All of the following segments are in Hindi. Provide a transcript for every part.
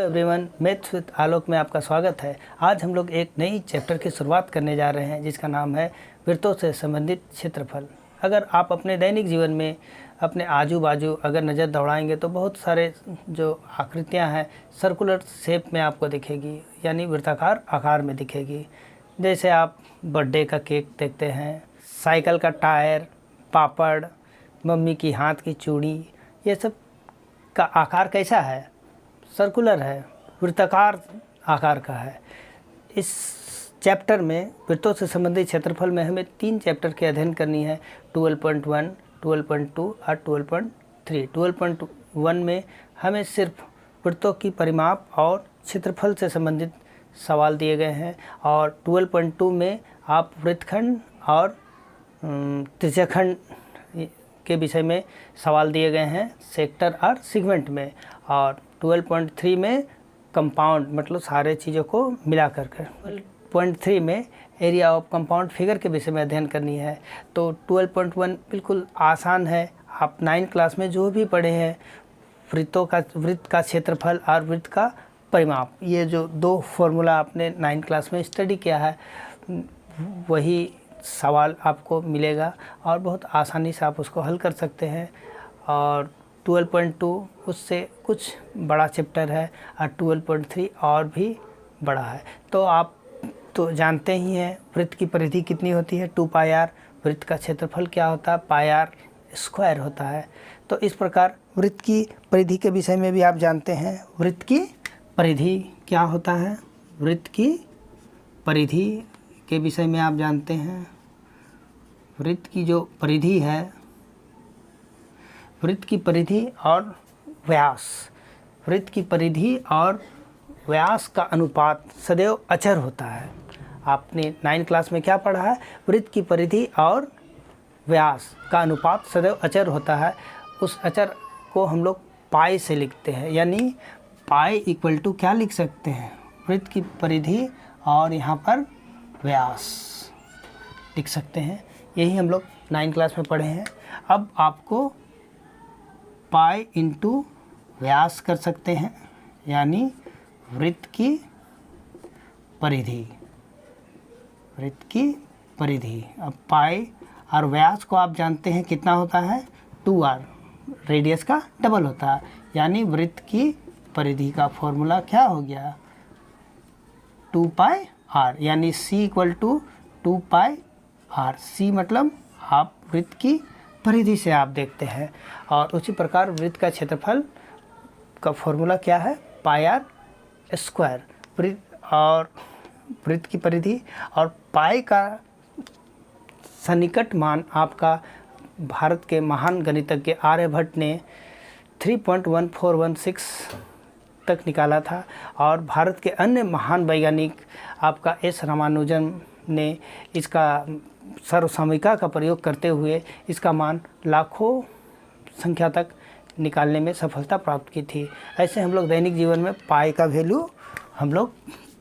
एवरीवन, मैथ्स विद आलोक में आपका स्वागत है। आज हम लोग एक नई चैप्टर की शुरुआत करने जा रहे हैं जिसका नाम है वृत्तों से संबंधित क्षेत्रफल। अगर आप अपने दैनिक जीवन में अपने आजू बाजू अगर नज़र दौड़ाएंगे तो बहुत सारे जो आकृतियां हैं सर्कुलर शेप में आपको दिखेगी, यानी वृत्ताकार आकार में दिखेगी। जैसे आप बर्थडे का केक देखते हैं, साइकिल का टायर, पापड़, मम्मी की हाथ की चूड़ी, ये सब का आकार कैसा है? सर्कुलर है, वृत्ताकार आकार का है। इस चैप्टर में वृत्तों से संबंधित क्षेत्रफल में हमें 3 चैप्टर की अध्ययन करनी है, 12.1, 12.2 और 12.3। 12.1 में हमें सिर्फ वृत्तों की परिमाप और क्षेत्रफल से संबंधित सवाल दिए गए हैं, और 12.2 में आप वृत्तखंड और त्रिज्याखंड के विषय में सवाल दिए गए हैं, सेक्टर और सेगमेंट में। और 12.3 में कंपाउंड मतलब सारे चीज़ों को मिला कर 12.3 में एरिया ऑफ कंपाउंड फिगर के विषय में अध्ययन करनी है। तो 12.1 बिल्कुल आसान है। आप 9th क्लास में जो भी पढ़े हैं वृत्त का क्षेत्रफल और वृत्त का परिमाप, ये जो 2 फॉर्मूला आपने 9th क्लास में स्टडी किया है वही सवाल आपको मिलेगा और बहुत आसानी से आप उसको हल कर सकते हैं। और 12.2 उससे कुछ बड़ा चैप्टर है और 12.3 और भी बड़ा है। तो आप तो जानते ही हैं वृत्त की परिधि कितनी होती है, 2πr। वृत्त का क्षेत्रफल क्या होता है, πr² होता है। तो इस प्रकार वृत्त की परिधि के विषय में भी आप जानते हैं। वृत्त की परिधि क्या होता है, वृत्त की परिधि के विषय में आप जानते हैं। वृत्त की जो परिधि है, वृत्त की परिधि और व्यास, वृत्त की परिधि और व्यास का अनुपात सदैव अचर होता है। आपने 9th क्लास में क्या पढ़ा है, वृत्त की परिधि और व्यास का अनुपात सदैव अचर होता है। उस अचर को हम लोग पाई से लिखते हैं, यानी पाई इक्वल टू क्या लिख सकते हैं, वृत्त की परिधि और यहाँ पर व्यास लिख सकते हैं। यही हम लोग 9th क्लास में पढ़े हैं। अब आपको पाई इंटू व्यास कर सकते हैं, यानी वृत्त की परिधि, वृत्त की परिधि। अब पाई और व्यास को आप जानते हैं कितना होता है, 2r, रेडियस का डबल होता है, यानी वृत्त की परिधि का फॉर्मूला क्या हो गया, 2πr, यानी c equal to 2πr। c मतलब आप वृत्त की परिधि से आप देखते हैं। और उसी प्रकार वृत्त का क्षेत्रफल का फॉर्मूला क्या है, πr²। और वृत्त की परिधि और पाई का सन्निकट मान आपका भारत के महान गणितज्ञ आर्यभट्ट ने 3.1416 तक निकाला था, और भारत के अन्य महान वैज्ञानिक आपका एस रामानुजन ने इसका सर्वसामयिका का प्रयोग करते हुए इसका मान लाखों संख्या तक निकालने में सफलता प्राप्त की थी। ऐसे हम लोग दैनिक जीवन में पाई का वैल्यू हम लोग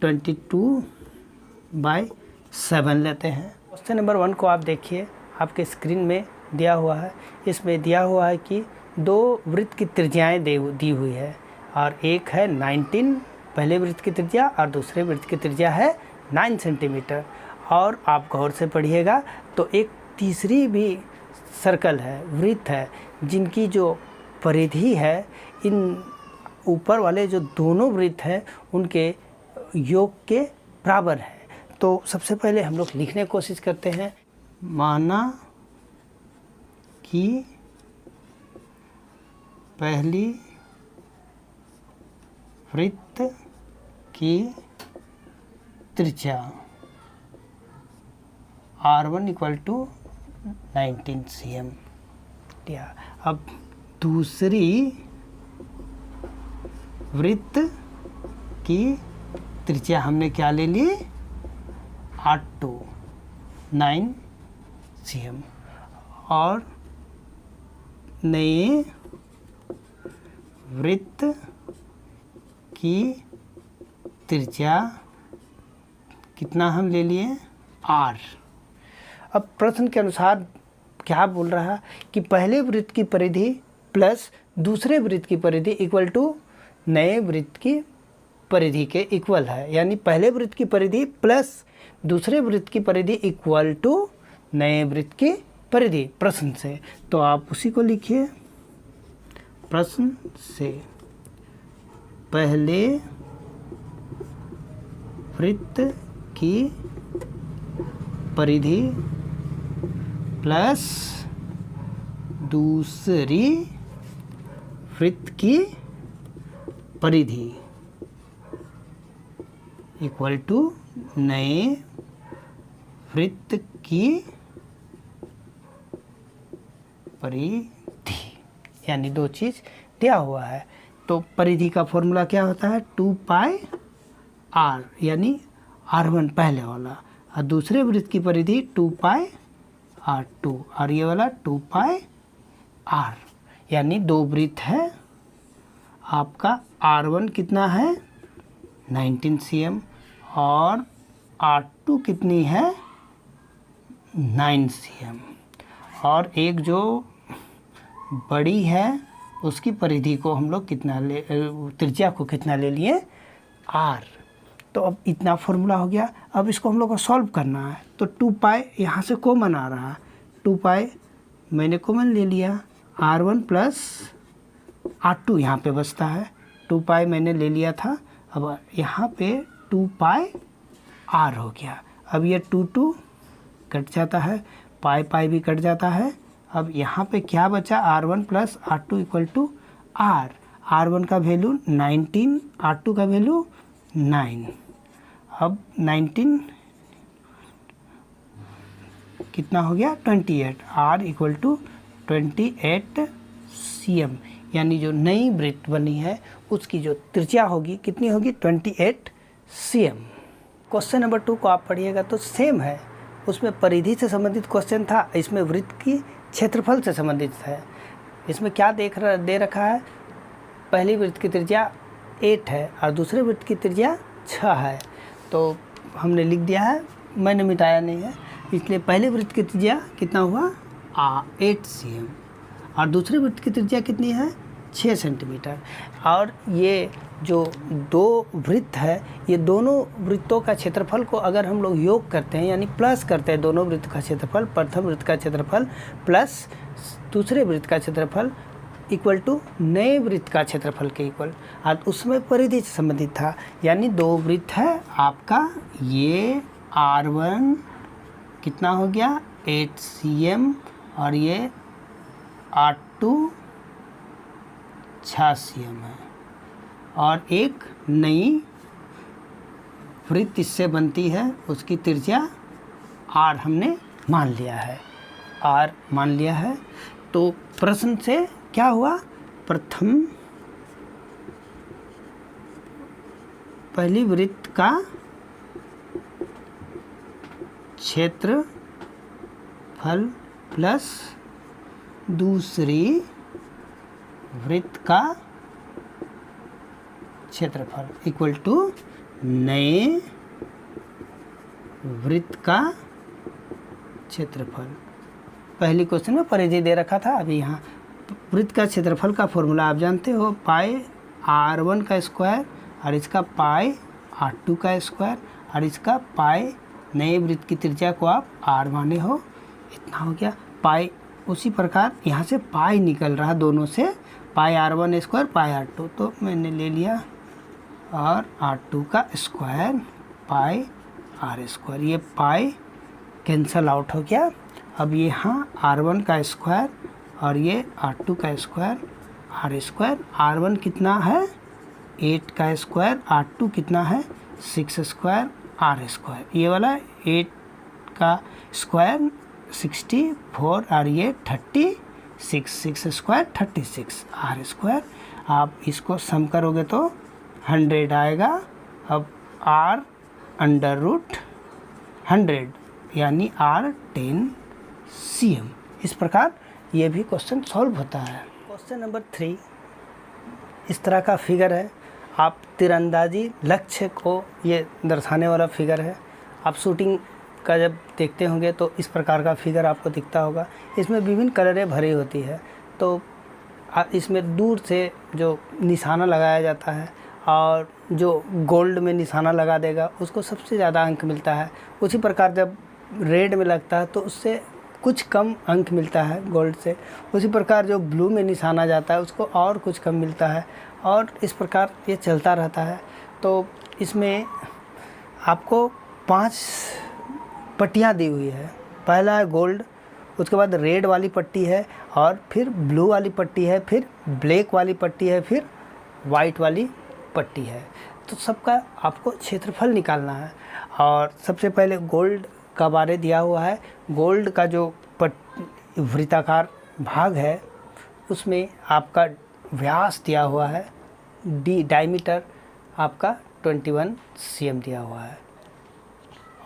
22/7 लेते हैं। क्वेश्चन नंबर 1 को आप देखिए, आपके स्क्रीन में दिया हुआ है। इसमें दिया हुआ है कि 2 वृत्त की त्रिज्याएँ दी हुई है, और एक है 19 पहले वृत्त की त्रिज्या और दूसरे वृत्त की त्रिज्या है 9 सेंटीमीटर। और आप गौर से पढ़िएगा तो एक तीसरी भी सर्कल है, वृत्त है, जिनकी जो परिधि है इन ऊपर वाले जो दोनों वृत्त हैं उनके योग के बराबर है। तो सबसे पहले हम लोग लिखने की कोशिश करते हैं। माना कि पहली वृत्त की त्रिज्या r1 इक्वल टू 19 cm दिया। अब दूसरी वृत्त की त्रिज्या हमने क्या ले ली, 8 9 cm, और नए वृत्त की त्रिज्या कितना हम ले लिए, r। अब प्रश्न के अनुसार क्या बोल रहा है कि पहले वृत्त की परिधि प्लस दूसरे वृत्त की परिधि इक्वल टू नए वृत्त की परिधि के इक्वल है, यानी पहले वृत्त की परिधि प्लस दूसरे वृत्त की परिधि इक्वल टू नए वृत्त की परिधि प्रश्न से। तो आप उसी को लिखिए, प्रश्न से पहले वृत्त की परिधि प्लस दूसरी वृत्त की परिधि इक्वल टू नए वृत्त की परिधि, यानी दो चीज़ दिया हुआ है। तो परिधि का फॉर्मूला क्या होता है, 2 पाई r, यानी r1 पहले वाला, और दूसरे वृत्त की परिधि 2 पाई r2, और ये वाला 2 पाई r, यानी दो वृत्त है। आपका r1 कितना है 19 cm और r2 कितनी है 9 cm, और एक जो बड़ी है उसकी परिधि को हम लोग कितना ले, त्रिज्या को कितना ले लिए r। तो अब इतना फॉर्मूला हो गया। अब इसको हम लोग को सॉल्व करना है। तो 2 पाई यहाँ से कॉमन आ रहा है, 2 पाई मैंने कॉमन ले लिया, r1 प्लस r2 यहाँ पे बचता है, 2 पाई मैंने ले लिया था। अब यहाँ पे 2 पाई r हो गया। अब ये 2 कट जाता है, पाई भी कट जाता है। अब यहाँ पे क्या बचा, r1 plus r2 equal to r। r1 का वैल्यू 19, r2 का वैल्यू 9। अब 19 कितना हो गया 28, r इक्वल टू 28 cm, यानी जो नई वृत्त बनी है उसकी जो त्रिज्या होगी कितनी होगी 28 cm। क्वेश्चन नंबर 2 को आप पढ़िएगा तो सेम है, उसमें परिधि से संबंधित क्वेश्चन था, इसमें वृत्त की क्षेत्रफल से संबंधित है। इसमें क्या दे रखा है, पहली वृत्त की त्रिज्या 8 है और दूसरे वृत्त की त्रिज्या 6 है। तो हमने लिख दिया है, मैंने मिटाया नहीं है, इसलिए पहले वृत्त की त्रिज्या कितना हुआ 8 cm और दूसरे वृत्त की त्रिज्या कितनी है 6 सेंटीमीटर। और ये जो दो वृत्त है, ये दोनों वृत्तों का क्षेत्रफल को अगर हम लोग योग करते हैं, यानी प्लस करते हैं दोनों वृत्त का क्षेत्रफल, प्रथम वृत्त का क्षेत्रफल प्लस दूसरे वृत्त का क्षेत्रफल इक्वल टू नए वृत्त का क्षेत्रफल के इक्वल, और उसमें परिधि से संबंधित था। यानी दो वृत्त है आपका, ये r1 कितना हो गया 8 cm और ये r2 6 cm है, और एक नई वृत्त इससे बनती है, उसकी त्रिज्या r हमने मान लिया है, r मान लिया है। तो प्रश्न से क्या हुआ, प्रथम पहली वृत्त का क्षेत्रफल प्लस दूसरी वृत्त का क्षेत्रफल इक्वल टू नए वृत्त का क्षेत्रफल। पहली क्वेश्चन में परिधि दे रखा था, अभी यहाँ वृत्त का क्षेत्रफल का फॉर्मूला आप जानते हो, पाई r1 का स्क्वायर और इसका पाई r2 का स्क्वायर और इसका पाई नए वृत्त की त्रिज्या को आप r माने हो, इतना हो गया पाई। उसी प्रकार यहाँ से पाई निकल रहा दोनों से, पाई r1 स्क्वायर पाई r2, तो मैंने ले लिया, और r2 का स्क्वायर पाई r स्क्वायर, ये पाई कैंसल आउट हो गया। अब यहाँ r1 का स्क्वायर और ये r2 का स्क्वायर r स्क्वायर, r1 कितना है 8 का स्क्वायर, r2 कितना है 6 स्क्वायर r स्क्वायर, ये वाला 8 का स्क्वायर 64 और ये 36, 6 स्क्वायर 36 r स्क्वायर। आप इसको सम करोगे तो 100 आएगा। अब r अंडर रूट 100 यानी r 10 cm। इस प्रकार ये भी क्वेश्चन सॉल्व होता है। क्वेश्चन नंबर 3 इस तरह का फिगर है, आप तीरंदाजी लक्ष्य को ये दर्शाने वाला फिगर है। आप शूटिंग का जब देखते होंगे तो इस प्रकार का फिगर आपको दिखता होगा। इसमें विभिन्न कलरें भरी होती है, तो इसमें दूर से जो निशाना लगाया जाता है और जो गोल्ड में निशाना लगा देगा उसको सबसे ज़्यादा अंक मिलता है। उसी प्रकार जब रेड में लगता है तो उससे कुछ कम अंक मिलता है गोल्ड से। उसी प्रकार जो ब्लू में निशाना जाता है उसको और कुछ कम मिलता है, और इस प्रकार ये चलता रहता है। तो इसमें आपको 5 पट्टियाँ दी हुई है। पहला है गोल्ड, उसके बाद रेड वाली पट्टी है, और फिर ब्लू वाली पट्टी है, फिर ब्लैक वाली पट्टी है, फिर वाइट वाली पट्टी है। तो सबका आपको क्षेत्रफल निकालना है। और सबसे पहले गोल्ड का बारे दिया हुआ है। गोल्ड का जो वृत्ताकार भाग है उसमें आपका व्यास दिया हुआ है, डायमीटर आपका 21 cm दिया हुआ है।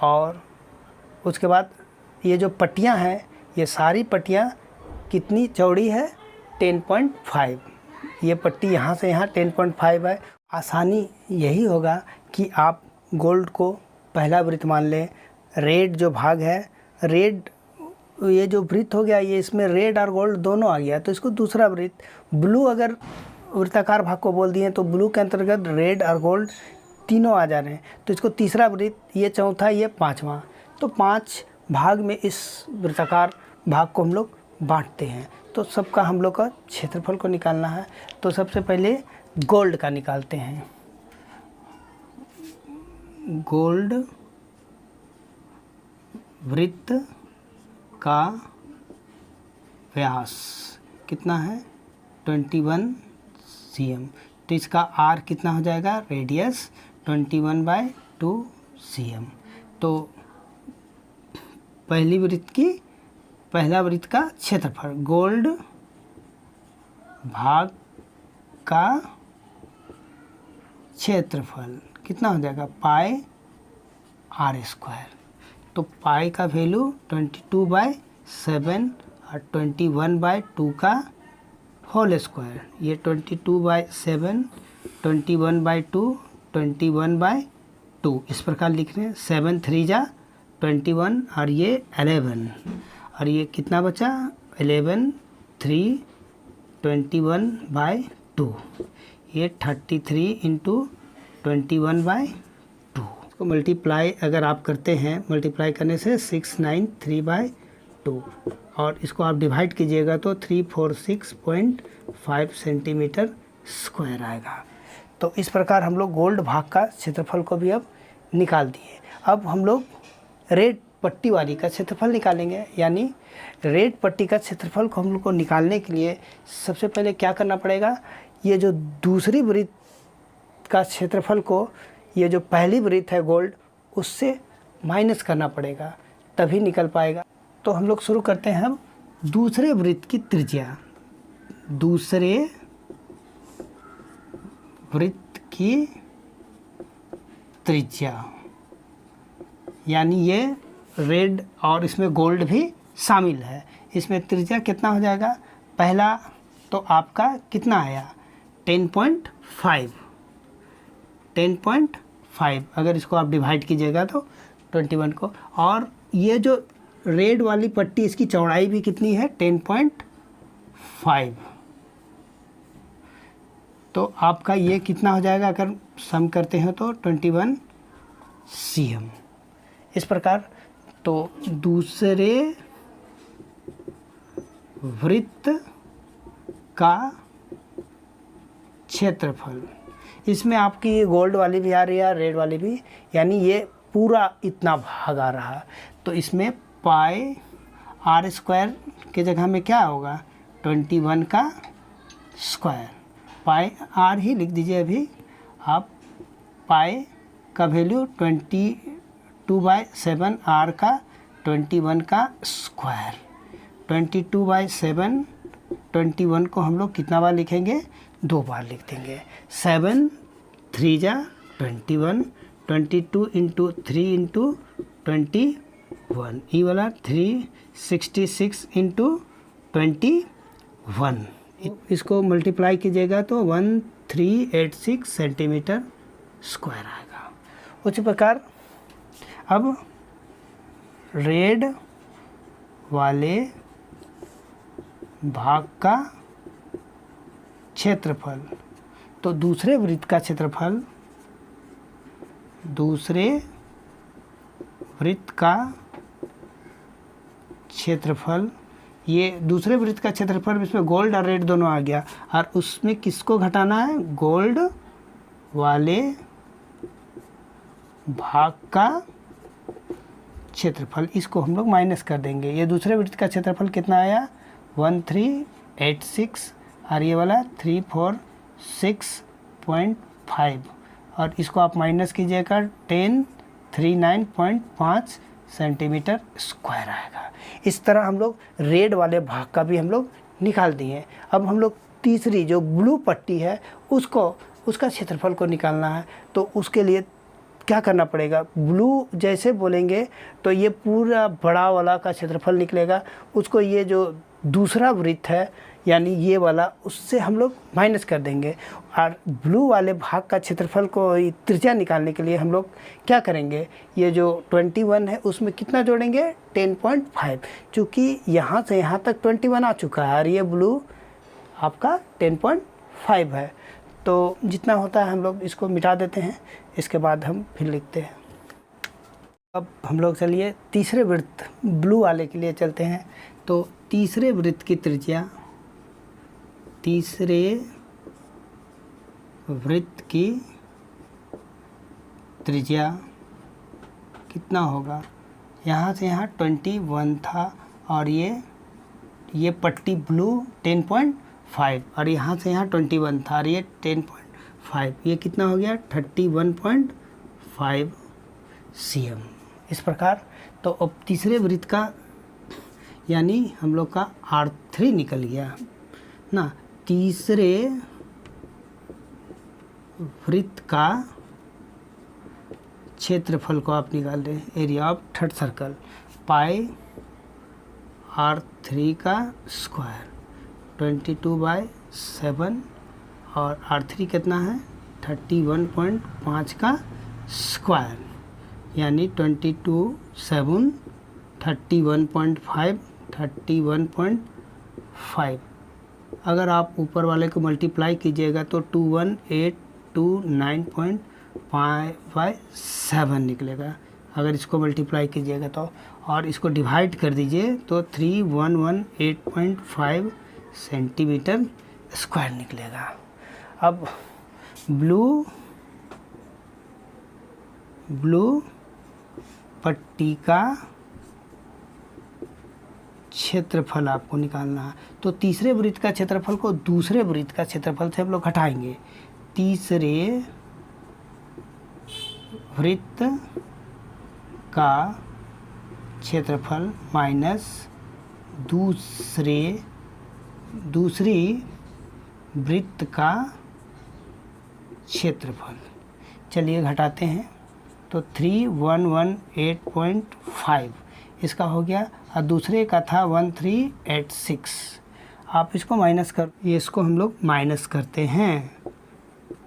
और उसके बाद ये जो पट्टियाँ हैं, ये सारी पट्टियाँ कितनी चौड़ी है? 10.5। ये पट्टी यहाँ से यहाँ 10.5 है। आसानी यही होगा कि आप गोल्ड को पहला वृत्त मान लें। रेड जो भाग है, रेड ये जो वृत्त हो गया, ये इसमें रेड और गोल्ड दोनों आ गया, तो इसको दूसरा वृत्त। ब्लू अगर वृत्ताकार भाग को बोल दिए तो ब्लू के अंतर्गत रेड और गोल्ड तीनों आ जा रहे हैं, तो इसको तीसरा वृत्त, ये चौथा, ये पाँचवा। तो 5 भाग में इस वृत्ताकार भाग को हम लोग बांटते हैं। तो सबका हम लोग का क्षेत्रफल को निकालना है। तो सबसे पहले गोल्ड का निकालते हैं। गोल्ड वृत्त का व्यास कितना है? 21 cm। तो इसका आर कितना हो जाएगा? Radius 21/2 cm। तो पहला वृत्त का क्षेत्रफल, गोल्ड भाग का क्षेत्रफल कितना हो जाएगा? पाई r²। तो पाई का वैल्यू 22/7 और 21/2 का होल स्क्वायर। ये 22/7, 21/2, 21/2 इस प्रकार लिख रहे हैं। 7 3 जा 21 और ये 11, और ये कितना बचा? 11 3 21/2, ये 33 × 21/2। इसको मल्टीप्लाई अगर आप करते हैं, मल्टीप्लाई करने से 693/2, और इसको आप डिवाइड कीजिएगा तो 346.5 सेंटीमीटर स्क्वायर आएगा। तो इस प्रकार हम लोग गोल्ड भाग का क्षेत्रफल को भी अब निकाल दिए। अब हम लोग रेड पट्टी वाली का क्षेत्रफल निकालेंगे। यानी रेड पट्टी का क्षेत्रफल को हम लोग को निकालने के लिए सबसे पहले क्या करना पड़ेगा? ये जो दूसरी वृत्त का क्षेत्रफल को, ये जो पहली वृत्त है गोल्ड, उससे माइनस करना पड़ेगा, तभी निकल पाएगा। तो हम लोग शुरू करते हैं। हम दूसरे वृत्त की त्रिज्या, दूसरे वृत्त की त्रिज्या, यानी ये रेड और इसमें गोल्ड भी शामिल है। इसमें त्रिज्या कितना हो जाएगा? पहला तो आपका कितना आया? 10.5। अगर इसको आप डिवाइड कीजिएगा तो 21 को, और ये जो रेड वाली पट्टी, इसकी चौड़ाई भी कितनी है? 10.5। तो आपका ये कितना हो जाएगा? अगर सम करते हैं तो 21 cm। इस प्रकार तो दूसरे वृत्त का क्षेत्रफल, इसमें आपकी ये गोल्ड वाली भी आ रही है, रेड वाली भी, यानी ये पूरा इतना भाग आ रहा है। तो इसमें पाई r² के जगह में क्या होगा? 21 का स्क्वायर। पाई r ही लिख दीजिए अभी आप। पाई का वैल्यू 22/7, r का 21 का स्क्वायर। 22/7, 21 को हम लोग कितना बार लिखेंगे? 2 बार लिख देंगे। 7 3 जा 21, 22 × 3 × 21, ये वाला 366 × 21। इसको मल्टीप्लाई कीजिएगा तो 1386 सेंटीमीटर स्क्वायर आएगा। उसी प्रकार अब रेड वाले भाग का क्षेत्रफल, तो दूसरे वृत्त का क्षेत्रफल दूसरे वृत्त का क्षेत्रफल, ये दूसरे वृत्त का क्षेत्रफल, इसमें गोल्ड और रेड दोनों आ गया, और उसमें किसको घटाना है, गोल्ड वाले भाग का क्षेत्रफल, इसको हम लोग माइनस कर देंगे। ये दूसरे वृत्त का क्षेत्रफल कितना आया, 1386, और ये वाला 346.5, और इसको आप माइनस कीजिएगा 1039.5 सेंटीमीटर स्क्वायर आएगा। इस तरह हम लोग रेड वाले भाग का भी हम लोग निकाल दिए। अब हम लोग तीसरी जो ब्लू पट्टी है उसका क्षेत्रफल को निकालना है। तो उसके लिए क्या करना पड़ेगा, ब्लू जैसे बोलेंगे तो ये पूरा बड़ा वाला का क्षेत्रफल निकलेगा, उसको ये जो दूसरा वृत्त है यानी ये वाला, उससे हम लोग माइनस कर देंगे। और ब्लू वाले भाग का क्षेत्रफल को त्रिज्या निकालने के लिए हम लोग क्या करेंगे, ये जो 21 है उसमें कितना जोड़ेंगे, 10.5, चूँकि यहाँ से यहाँ तक 21 आ चुका है और ये ब्लू आपका 10.5 है। तो जितना होता है हम लोग इसको मिटा देते हैं, इसके बाद हम फिर लिखते हैं। अब हम लोग चलिए तीसरे वृत्त ब्लू वाले के लिए चलते हैं। तो तीसरे वृत्त की त्रिज्या, तीसरे वृत्त की त्रिज्या कितना होगा, यहाँ से यहाँ 21 था, और ये पट्टी ब्लू 10.5, और यहाँ से यहाँ 21 था और ये 10.5, ये कितना हो गया 31.5 cm। इस प्रकार तो अब तीसरे वृत्त का यानी हम लोग का R3 निकल गया ना। तीसरे वृत्त का क्षेत्रफल को आप निकाल दें, area of third circle, pi R3 का स्क्वायर 22/7, और R3 कितना है 31.5 का स्क्वायर, यानी 22/7 31.5 31.5। अगर आप ऊपर वाले को मल्टीप्लाई कीजिएगा तो 21829.5/7 निकलेगा। अगर इसको मल्टीप्लाई कीजिएगा तो, और इसको डिवाइड कर दीजिए तो 3118.5 सेंटीमीटर स्क्वायर निकलेगा। अब ब्लू पट्टी का क्षेत्रफल आपको निकालना है। तो तीसरे वृत्त का क्षेत्रफल को दूसरे वृत्त का क्षेत्रफल से हम लोग घटाएंगे। तीसरे वृत्त का क्षेत्रफल माइनस दूसरी वृत्त का क्षेत्रफल, चलिए घटाते हैं। तो 3118.5 इसका हो गया, और दूसरे का था 1386। आप इसको माइनस कर, ये इसको हम लोग माइनस करते हैं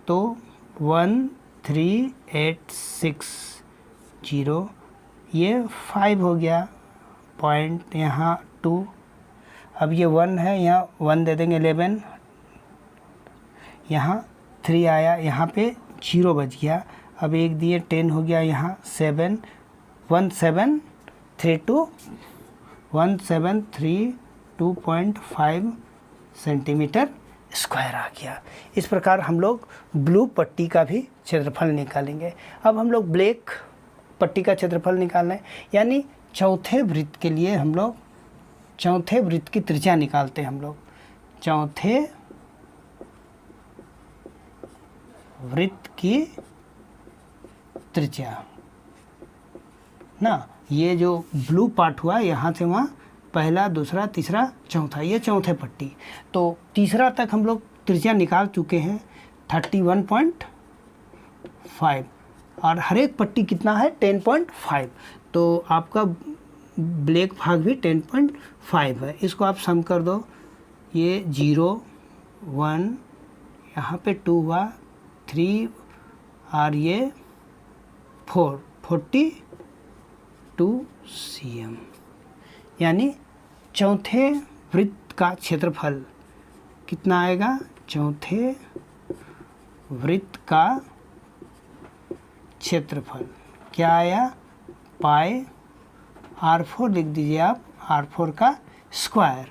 तो 13860, ये 5 हो गया, पॉइंट यहाँ 2, अब ये 1 है, यहाँ 1 दे देंगे 11, यहाँ 3 आया, यहाँ पे 0 बच गया, अब एक दिए 10 हो गया, यहाँ 7 1732.5 सेंटीमीटर स्क्वायर आ गया। इस प्रकार हम लोग ब्लू पट्टी का भी क्षेत्रफल निकालेंगे। अब हम लोग ब्लैक पट्टी का क्षेत्रफल निकालना है, यानी चौथे वृत्त के लिए हम लोग चौथे वृत्त की त्रिज्या निकालते हैं। हम लोग चौथे वृत्त की त्रिज्या ना, ये जो ब्लू पार्ट हुआ यहाँ से वहाँ पहला, दूसरा, तीसरा, चौथा, ये चौथे पट्टी। तो तीसरा तक हम लोग त्रिज्या निकाल चुके हैं 31.5, और हर एक पट्टी कितना है 10.5। तो आपका ब्लैक भाग भी 10.5 है। इसको आप सम कर दो, ये 0 1, यहाँ पे 2 हुआ, 3, और ये 42 cm, यानी चौथे वृत्त का क्षेत्रफल कितना आएगा, चौथे वृत्त का क्षेत्रफल क्या आया, पाई r4 लिख दीजिए आप, r4 का स्क्वायर,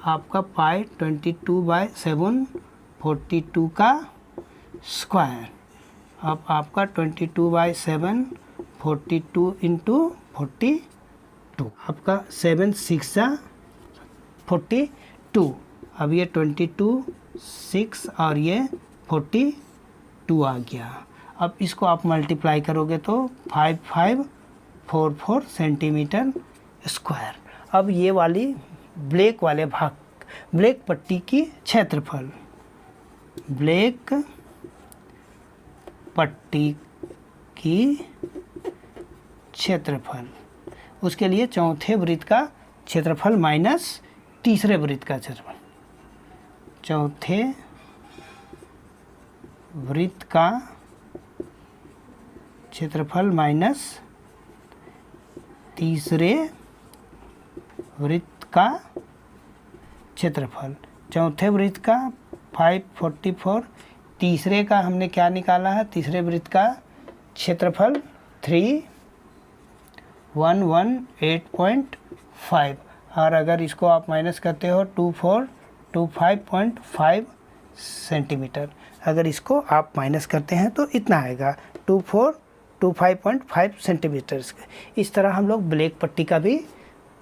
आपका पाई 22/7 42 का स्क्वायर। अब आपका 22/7 42 इंटू 42, आपका 7 6 42, अब ये 22 6 और ये 42 आ गया। अब इसको आप मल्टीप्लाई करोगे तो 5544 सेंटीमीटर स्क्वायर। अब ये वाली ब्लैक वाले भाग, ब्लैक पट्टी की क्षेत्रफल, ब्लैक पट्टी की क्षेत्रफल, उसके लिए चौथे वृत्त का क्षेत्रफल माइनस तीसरे वृत्त का क्षेत्रफल, चौथे वृत्त का क्षेत्रफल माइनस तीसरे वृत्त का क्षेत्रफल। चौथे वृत्त का 544, तीसरे का हमने क्या निकाला है, तीसरे वृत्त का क्षेत्रफल 3118.5, और अगर इसको आप माइनस करते हो 2425.5 सेंटीमीटर, अगर इसको आप माइनस करते हैं तो इतना आएगा 2425.5 सेंटीमीटर। इस तरह हम लोग ब्लैक पट्टी का भी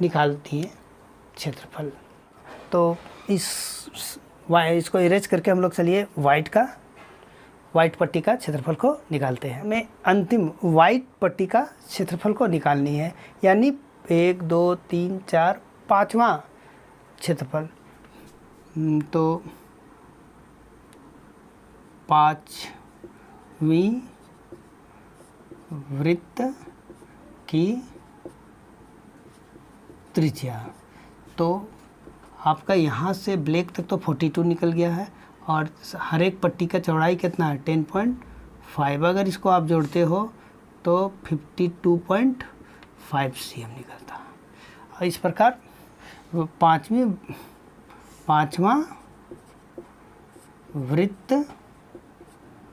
निकालती है क्षेत्रफल। तो इसको इरेज करके हम लोग चलिए वाइट पट्टी का क्षेत्रफल को निकालते हैं। हमें अंतिम वाइट पट्टी का क्षेत्रफल को निकालनी है, यानी 1 2 3 4 5वां क्षेत्रफल। तो 5वीं वृत्त की त्रिज्या, तो आपका यहाँ से ब्लैक तक तो 42 निकल गया है, और हर एक पट्टी का चौड़ाई कितना है 10.5, अगर इसको आप जोड़ते हो तो 52.5 cm निकलता है। और इस प्रकार पाँचवां वृत्त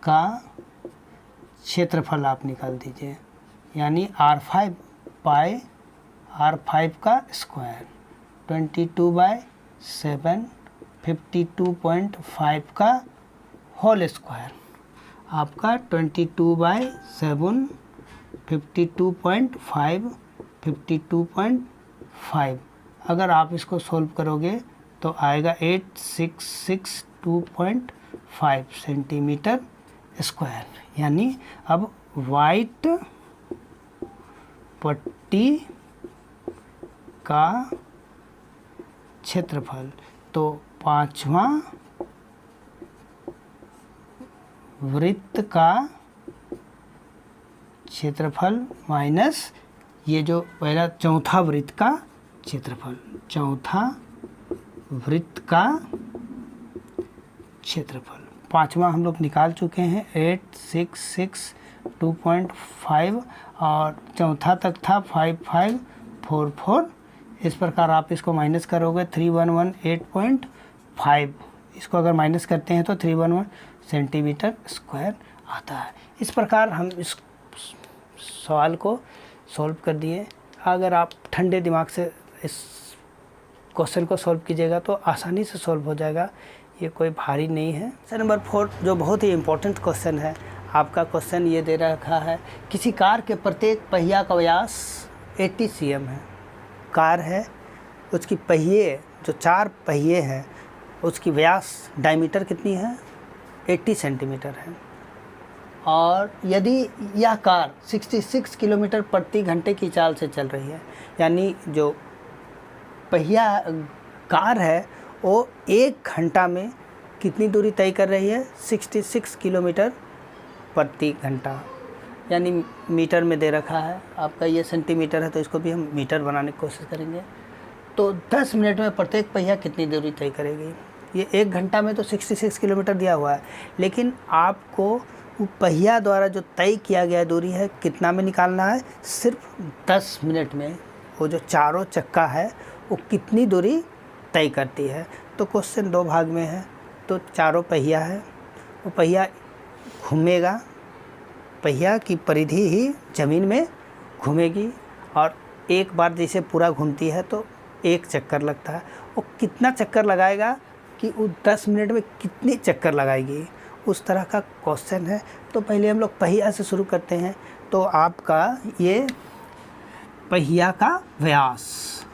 का क्षेत्रफल आप निकाल दीजिए, यानी R5 पाई R5 का स्क्वायर 22/7 52.5 का होल स्क्वायर, आपका 22/7 52.5 52.5, अगर आप इसको सोल्व करोगे तो आएगा 8662.5 सेंटीमीटर स्क्वायर। यानी अब वाइट पट्टी का क्षेत्रफल, तो 5वां वृत्त का क्षेत्रफल माइनस ये जो पहला चौथा वृत्त का क्षेत्रफल, चौथा वृत्त का क्षेत्रफल, 5वां हम लोग निकाल चुके हैं 8662.5, और चौथा तक था 5544। इस प्रकार आप इसको माइनस करोगे 3118.5, इसको अगर माइनस करते हैं तो 311 सेंटीमीटर स्क्वायर आता है। इस प्रकार हम इस सवाल को सॉल्व कर दिए। अगर आप ठंडे दिमाग से इस क्वेश्चन को सॉल्व कीजिएगा तो आसानी से सॉल्व हो जाएगा, ये कोई भारी नहीं है। क्वेश्चन नंबर 4 जो बहुत ही इम्पोर्टेंट क्वेश्चन है, आपका क्वेश्चन ये दे रखा है, किसी कार के प्रत्येक पहिया का व्यास 80 cm है। कार है, उसकी पहिए जो 4 पहिए हैं उसकी व्यास डायमीटर कितनी है 80 सेंटीमीटर है, और यदि यह कार 66 किलोमीटर प्रति घंटे की चाल से चल रही है, यानी जो पहिया कार है वो 1 घंटा में कितनी दूरी तय कर रही है 66 किलोमीटर प्रति घंटा, यानी मीटर में दे रखा है। आपका ये सेंटीमीटर है तो इसको भी हम मीटर बनाने की कोशिश करेंगे। तो 10 मिनट में प्रत्येक पहिया कितनी दूरी तय करेगी। ये 1 घंटा में तो 66 किलोमीटर दिया हुआ है, लेकिन आपको पहिया द्वारा जो तय किया गया दूरी है कितना में निकालना है, सिर्फ 10 मिनट में वो जो चारों चक्का है वो कितनी दूरी तय करती है। तो क्वेश्चन 2 भाग में है, तो चारों पहिया है, वो पहिया घूमेगा पहिया की परिधि ही ज़मीन में घूमेगी और एक बार जैसे पूरा घूमती है तो एक चक्कर लगता है। वो कितना चक्कर लगाएगा कि वो 10 मिनट में कितनी चक्कर लगाएगी, उस तरह का क्वेश्चन है। तो पहले हम लोग पहिया से शुरू करते हैं। तो आपका ये पहिया का व्यास,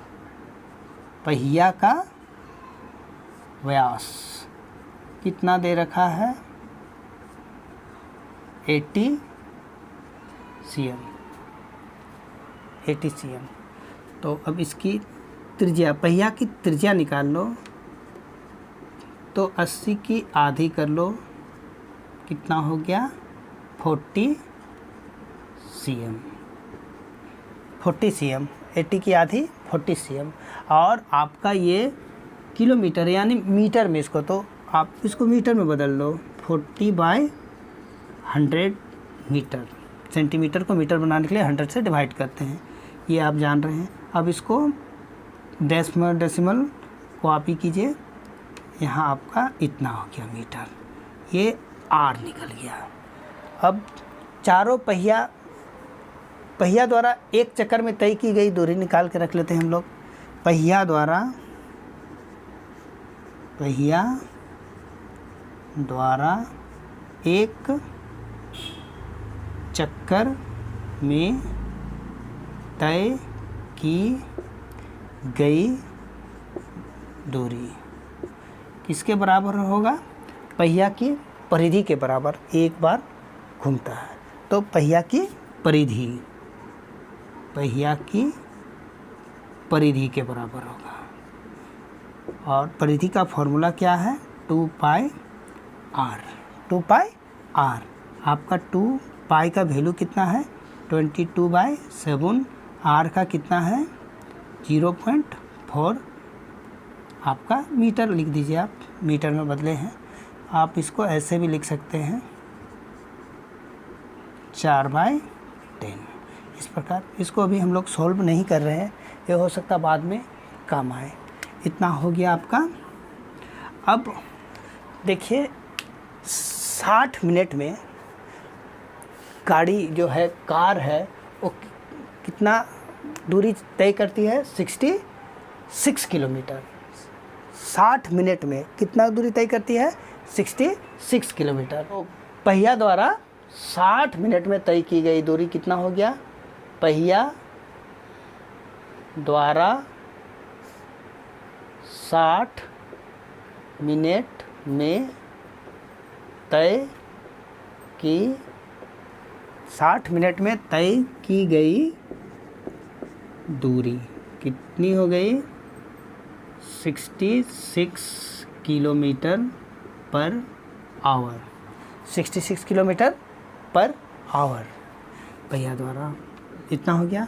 पहिया का व्यास कितना दे रखा है, 80 cm, 80 cm। तो अब इसकी त्रिज्या, पहिया की त्रिज्या निकाल लो। तो 80 की आधी कर लो, कितना हो गया, 40 cm, 40 cm, 80 की आधी 40 cm। और आपका ये किलोमीटर यानी मीटर में इसको, तो आप इसको मीटर में बदल लो, 40/100 मीटर। सेंटीमीटर को मीटर बनाने के लिए 100 से डिवाइड करते हैं, ये आप जान रहे हैं। अब इसको डेसिमल कॉपी कीजिए, यहाँ आपका इतना हो गया मीटर, ये आर निकल गया। अब चारों पहिया द्वारा एक चक्कर में तय की गई दूरी निकाल के रख लेते हैं हम लोग। पहिया द्वारा एक चक्कर में तय की गई दूरी किसके बराबर होगा, पहिया की परिधि के बराबर। एक बार घूमता है तो पहिया की परिधि के बराबर होगा। और परिधि का फॉर्मूला क्या है, 2πr। 2πr आपका 2π का वैल्यू कितना है, 22/7। r का कितना है, 0.4। आपका मीटर लिख दीजिए, आप मीटर में बदले हैं। आप इसको ऐसे भी लिख सकते हैं, 4/10। इस प्रकार इसको अभी हम लोग सॉल्व नहीं कर रहे हैं, ये हो सकता बाद में काम आए। इतना हो गया आपका। अब देखिए 60 मिनट में गाड़ी जो है, कार है, वो कितना दूरी तय करती है, 66 किलोमीटर। 60 मिनट में कितना दूरी तय करती है, 66 किलोमीटर। तो पहिया द्वारा 60 मिनट में तय की गई दूरी कितना हो गया, पहिया द्वारा 60 मिनट में तय की 60 मिनट में तय की गई दूरी कितनी हो गई, 66 kilometre per hour. 66 kilometre per hour पहिया द्वारा इतना हो गया।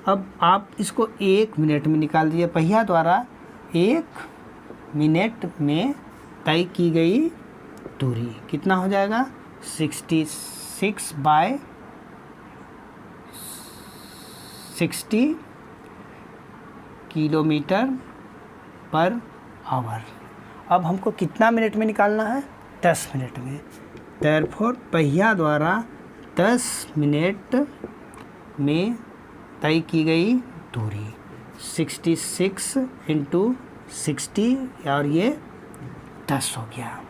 अब आप इसको 1 मिनट में निकाल दीजिए। पहिया द्वारा 1 मिनट में तय की गई दूरी कितना हो जाएगा, 66/60 किलोमीटर पर आवर। अब हमको कितना मिनट में निकालना है, 10 मिनट में। देयरफॉर पहिया द्वारा 10 मिनट में तय की गई दूरी 66 × 60 और ये 10 हो गया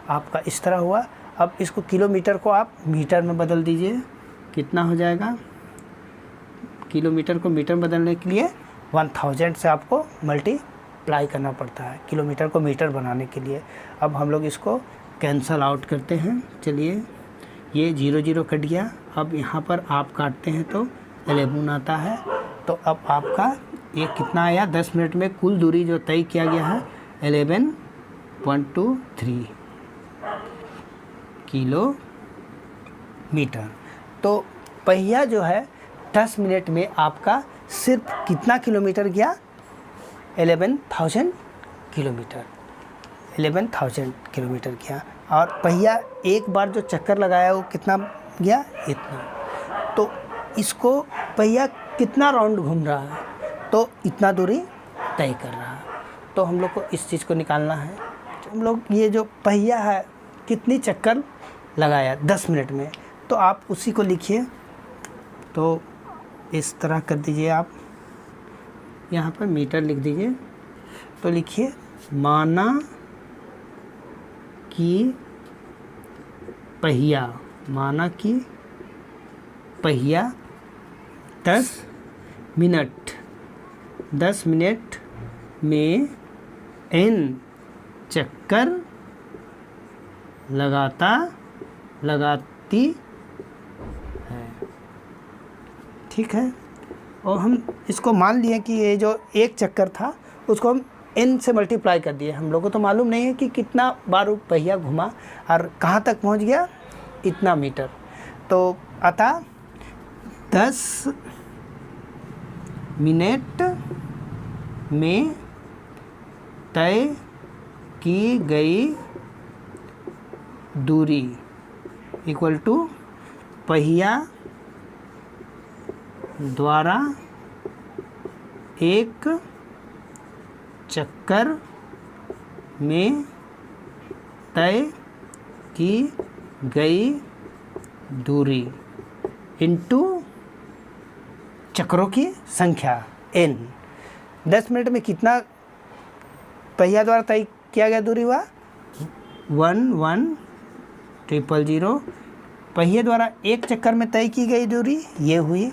आपका, इस तरह हुआ। अब इसको किलोमीटर को आप मीटर में बदल दीजिए, कितना हो जाएगा, किलोमीटर को मीटर में बदलने के लिए 1000 से आपको मल्टीप्लाई करना पड़ता है किलोमीटर को मीटर बनाने के लिए। अब हम लोग इसको कैंसल आउट करते हैं। चलिए, ये 0 0 कट गया। अब यहाँ पर आप काटते हैं तो 11 आता है। तो अब आपका ये कितना आया, 10 मिनट में कुल दूरी जो तय किया गया है 11.123 किलोमीटर। तो पहिया जो है 10 मिनट में आपका सिर्फ कितना किलोमीटर गया, 11,000 किलोमीटर, 11,000 किलोमीटर गया। और पहिया एक बार जो चक्कर लगाया वो कितना गया, इतना। तो इसको पहिया कितना राउंड घूम रहा है, तो इतना दूरी तय कर रहा है। तो हम लोग को इस चीज़ को निकालना है। हम लोग ये जो पहिया है कितनी चक्कर लगाया 10 मिनट में, तो तो आप उसी को लिखिए। तो इस तरह कर दीजिए, आप यहाँ पर मीटर लिख दीजिए। तो लिखिए माना कि पहिया, माना कि पहिया 10 मिनट में n चक्कर लगाती है। ठीक है, और हम इसको मान लिए कि ये जो एक चक्कर था उसको हम n से मल्टीप्लाई कर दिए। हम लोगों को तो मालूम नहीं है कि कितना बार वो पहिया घुमा और कहाँ तक पहुँच गया, इतना मीटर। तो अतः 10 मिनट में तय की गई दूरी इक्वल टू पहिया द्वारा एक चक्कर में तय की गई दूरी इनटू चक्रों की संख्या n। 10 मिनट में कितना पहिया द्वारा तय किया गया दूरी हुआ 11,000। पहिए द्वारा एक चक्कर में तय की गई दूरी ये हुई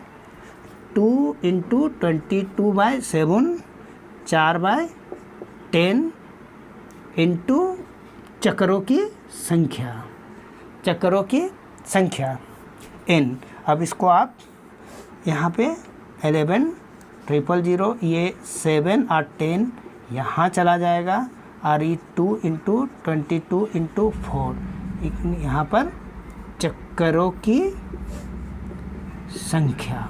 2 × 22/7 4/10 इंटू चक्रों की संख्या n। अब इसको आप यहाँ पे 11,000 ये 7 और 10 यहाँ चला जाएगा और ये 2 × 22 × 4 यहाँ पर चक्करों की संख्या।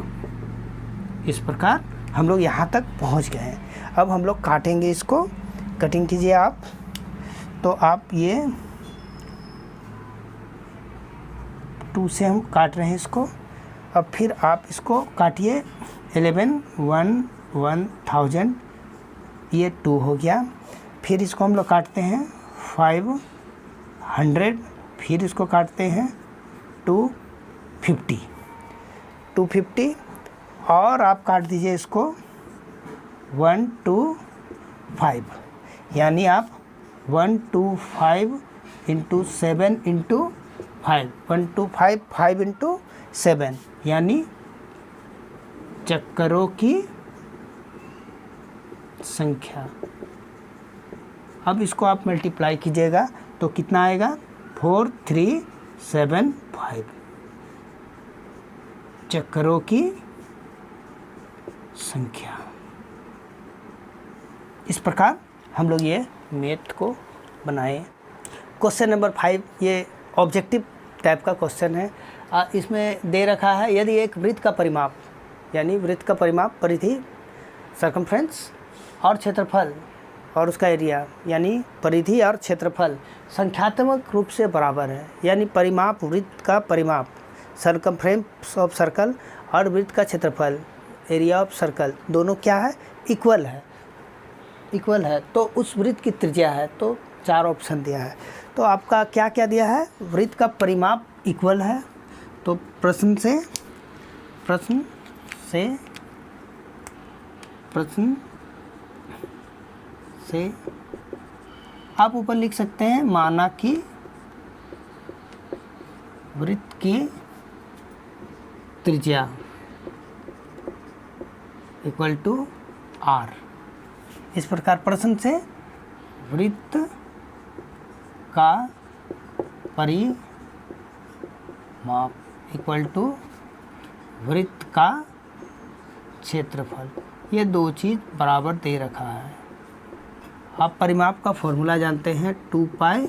इस प्रकार हम लोग यहाँ तक पहुँच गए हैं। अब हम लोग काटेंगे, इसको कटिंग कीजिए आप। तो आप ये 2 से हम काट रहे हैं इसको। अब फिर आप इसको काटिए 11,000 ये 2 हो गया। फिर इसको हम लोग काटते हैं 500, फिर इसको काटते हैं 250 और आप काट दीजिए इसको 125, यानी आप 125 × 7 × 5 125 5 × 7 यानी चक्करों की संख्या। अब इसको आप मल्टीप्लाई कीजिएगा तो कितना आएगा 4375 चक्करों की संख्या। इस प्रकार हम लोग ये मैथ को बनाए। क्वेश्चन नंबर 5 ये ऑब्जेक्टिव टाइप का क्वेश्चन है। इसमें दे रखा है यदि एक वृत्त का परिमाप, यानी वृत्त का परिमाप परिधि, सरकमफ्रेंस और क्षेत्रफल और उसका एरिया, यानी परिधि और क्षेत्रफल संख्यात्मक रूप से बराबर है। यानी परिमाप, वृत्त का परिमाप, सरकमफ्रेंस ऑफ सर्कल और वृत्त का क्षेत्रफल, एरिया ऑफ सर्कल, दोनों क्या है, इक्वल है। तो उस वृत्त की त्रिज्या है। तो 4 ऑप्शन दिया है। तो आपका क्या क्या दिया है, वृत्त का परिमाप इक्वल है। तो प्रश्न से आप ऊपर लिख सकते हैं माना कि वृत्त की त्रिज्या इक्वल टू r। इस प्रकार प्रश्न से वृत्त का परिमाप इक्वल टू वृत्त का क्षेत्रफल, ये 2 चीज़ बराबर दे रखा है। आप परिमाप का फॉर्मूला जानते हैं 2πr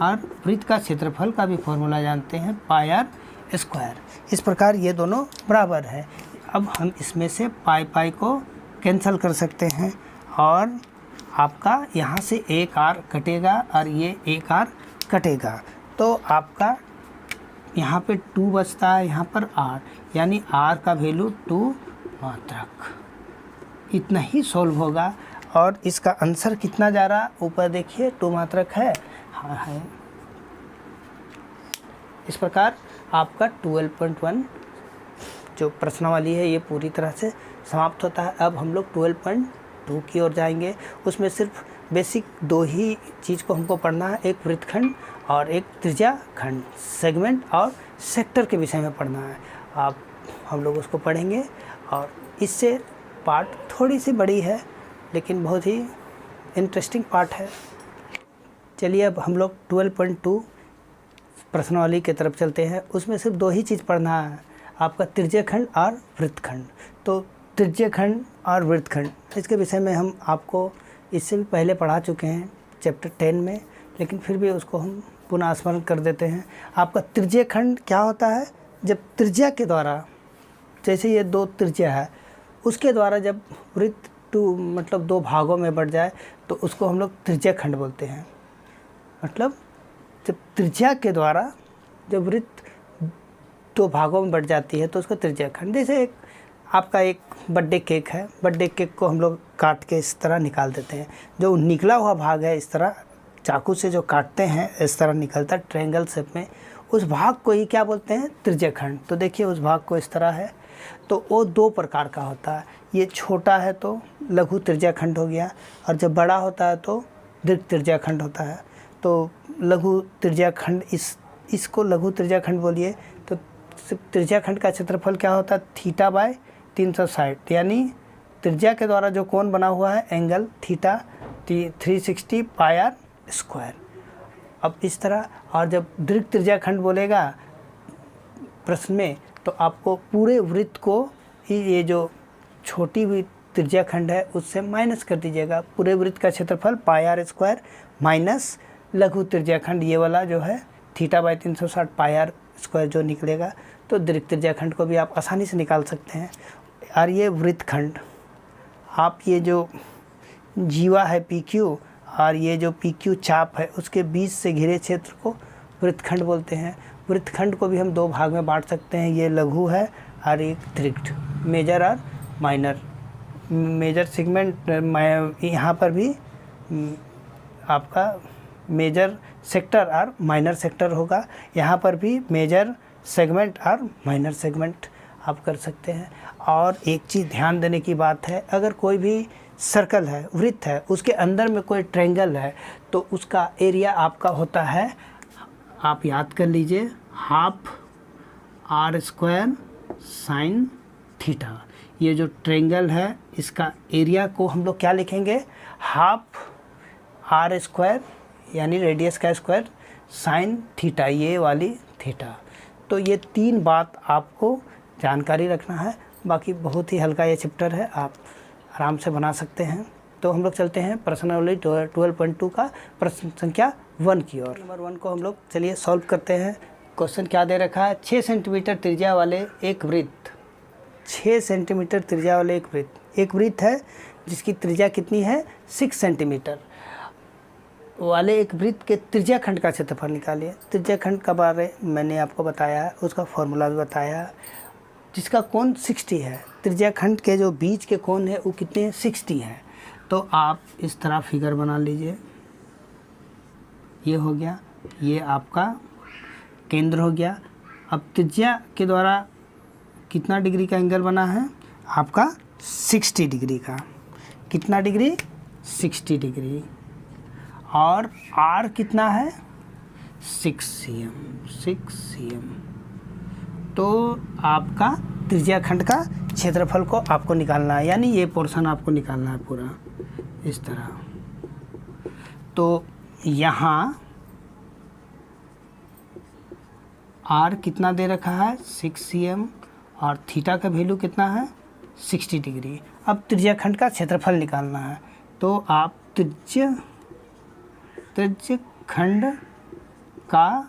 और वृत्त का क्षेत्रफल का भी फॉर्मूला जानते हैं πr²। इस प्रकार ये दोनों बराबर है। अब हम इसमें से पाई को कैंसिल कर सकते हैं और आपका यहाँ से एक r कटेगा और ये एक r कटेगा। तो आपका यहाँ पे 2 बचता है, यहाँ पर r, यानी r का वैल्यू 2 मात्रक। इतना ही सॉल्व होगा। और इसका आंसर कितना जा रहा, ऊपर देखिए 2 मात्रक है। हाँ है। इस प्रकार आपका 12.1 जो प्रश्नावली है ये पूरी तरह से समाप्त होता है। अब हम लोग 12.2 की ओर जाएंगे। उसमें सिर्फ बेसिक दो ही चीज़ को हमको पढ़ना है, एक वृत्तखंड और एक त्रिज्याखंड, सेगमेंट और सेक्टर के विषय में पढ़ना है। आप हम लोग उसको पढ़ेंगे और इससे पार्ट थोड़ी सी बड़ी है लेकिन बहुत ही इंटरेस्टिंग पार्ट है। चलिए अब हम लोग 12.2 प्रश्नावली की तरफ चलते हैं। उसमें सिर्फ दो ही चीज़ पढ़ना है, आपका त्रिज्याखंड और वृत्तखंड। तो त्रिज्याखंड और वृत्तखंड इसके विषय में हम आपको इससे भी पहले पढ़ा चुके हैं चैप्टर 10 में, लेकिन फिर भी उसको हम पुनः स्मरण कर देते हैं। आपका त्रिज्याखंड क्या होता है? जब त्रिज्या के द्वारा, जैसे ये दो त्रिज्या है, उसके द्वारा जब वृत्त मतलब दो भागों में बढ़ जाए तो उसको हम लोग त्रिज्याखंड बोलते हैं। मतलब जब त्रिज्या के द्वारा जब वृत्त दो भागों में बढ़ जाती है तो उसको त्रिज्याखंड। जैसे एक आपका एक बर्थडे केक है, बर्थडे केक को हम लोग काट के इस तरह निकाल देते हैं। जो निकला हुआ भाग है इस तरह चाकू से जो काटते हैं इस तरह निकलता है ट्रायंगल शेप में, उस भाग को ही क्या बोलते हैं? त्रिज्याखंड। तो देखिए उस भाग को इस तरह है, तो वो दो प्रकार का होता है। ये छोटा है तो लघु त्रिज्याखंड हो गया, और जब बड़ा होता है तो दीर्घ त्रिज्याखंड होता है। तो लघु त्रिज्याखंड इसको लघु त्रिज्याखंड बोलिए। तो त्रिज्याखंड का क्षेत्रफल क्या होता है? θ/360, यानी त्रिज्या के द्वारा जो कोण बना हुआ है एंगल थीटा 360 πr²। अब इस तरह, और जब दीर्घ त्रिज्याखंड बोलेगा प्रश्न में तो आपको पूरे वृत्त को ही ये जो छोटी हुई त्रिज्याखंड है उससे माइनस कर दीजिएगा। पूरे वृत्त का क्षेत्रफल πr² माइनस लघु त्रिज्याखंड ये वाला जो है θ/360 πr² जो निकलेगा। तो दीर्घ त्रिज्याखंड को भी आप आसानी से निकाल सकते हैं। और ये वृत्तखंड, आप ये जो जीवा है PQ और ये जो PQ चाप है उसके बीच से घिरे क्षेत्र को वृत्तखंड बोलते हैं। वृत्तखंड को भी हम दो भाग में बांट सकते हैं, ये लघु है और एक दीर्घ, मेजर और माइनर। मेजर सेगमेंट यहाँ पर भी आपका मेजर सेक्टर और माइनर सेक्टर होगा, यहाँ पर भी मेजर सेगमेंट और माइनर सेगमेंट आप कर सकते हैं। और एक चीज़ ध्यान देने की बात है, अगर कोई भी सर्कल है, वृत्त है, उसके अंदर में कोई ट्रायंगल है तो उसका एरिया आपका होता है, आप याद कर लीजिए, ½ r² sin θ। ये जो ट्रायंगल है इसका एरिया को हम लोग क्या लिखेंगे? ½ r² यानी रेडियस का स्क्वायर sin θ, ये वाली थीटा। तो ये तीन बात आपको जानकारी रखना है। बाकी बहुत ही हल्का ये चैप्टर है, आप आराम से बना सकते हैं। तो हम लोग चलते हैं प्रश्नावली 12.2 का प्रश्न संख्या 1 की ओर। नंबर 1 को हम लोग चलिए सॉल्व करते हैं। क्वेश्चन क्या दे रखा है? 6 सेंटीमीटर त्रिज्या वाले एक वृत्त, 6 सेंटीमीटर त्रिज्या वाले एक वृत्त है जिसकी त्रिज्या कितनी है? 6 सेंटीमीटर वाले एक वृत्त के त्रिज्याखंड का क्षेत्रफल निकालिए। त्रिज्याखंड का बारे मैंने आपको बताया, उसका फॉर्मूला भी बताया, जिसका कोण 60 है। त्रिज्याखंड के जो बीच के कोण है वो कितने हैं? 60 है। तो आप इस तरह फिगर बना लीजिए, ये हो गया, ये आपका केंद्र हो गया। अब त्रिज्या के द्वारा कितना डिग्री का एंगल बना है? आपका 60 डिग्री का। कितना डिग्री? 60 डिग्री। और R कितना है? 6 cm। तो आपका त्रिज्याखंड का क्षेत्रफल को आपको निकालना है, यानी ये पोर्शन आपको निकालना है पूरा इस तरह। तो यहाँ R कितना दे रखा है? 6 cm, और थीटा का वैल्यू कितना है? 60 डिग्री। अब त्रिज्याखंड का क्षेत्रफल निकालना है, तो आप त्रिज्याखंड का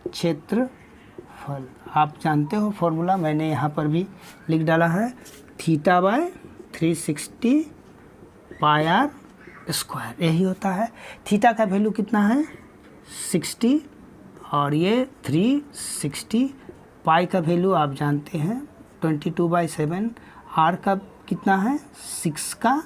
क्षेत्रफल आप जानते हो, फॉर्मूला मैंने यहाँ पर भी लिख डाला है, θ/360 πr², यही होता है। थीटा का वैल्यू कितना है? 60, और ये 360, पाई का वैल्यू आप जानते हैं 22/7, आर का कितना है? 6 का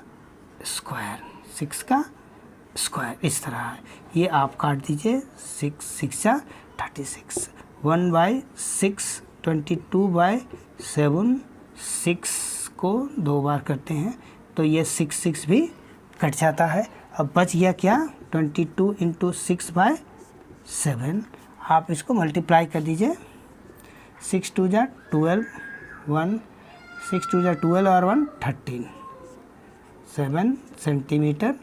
स्क्वायर, इस तरह है। ये आप काट दीजिए, 6 6 36, 1/6 22/7 6 को 2 बार करते हैं तो ये 6 भी कट जाता है। अब बच गया क्या 22 × 6/7। आप इसको मल्टीप्लाई कर दीजिए 6 2 जा 12 1 6 2 जा 12 और 1 13 7 सेंटीमीटर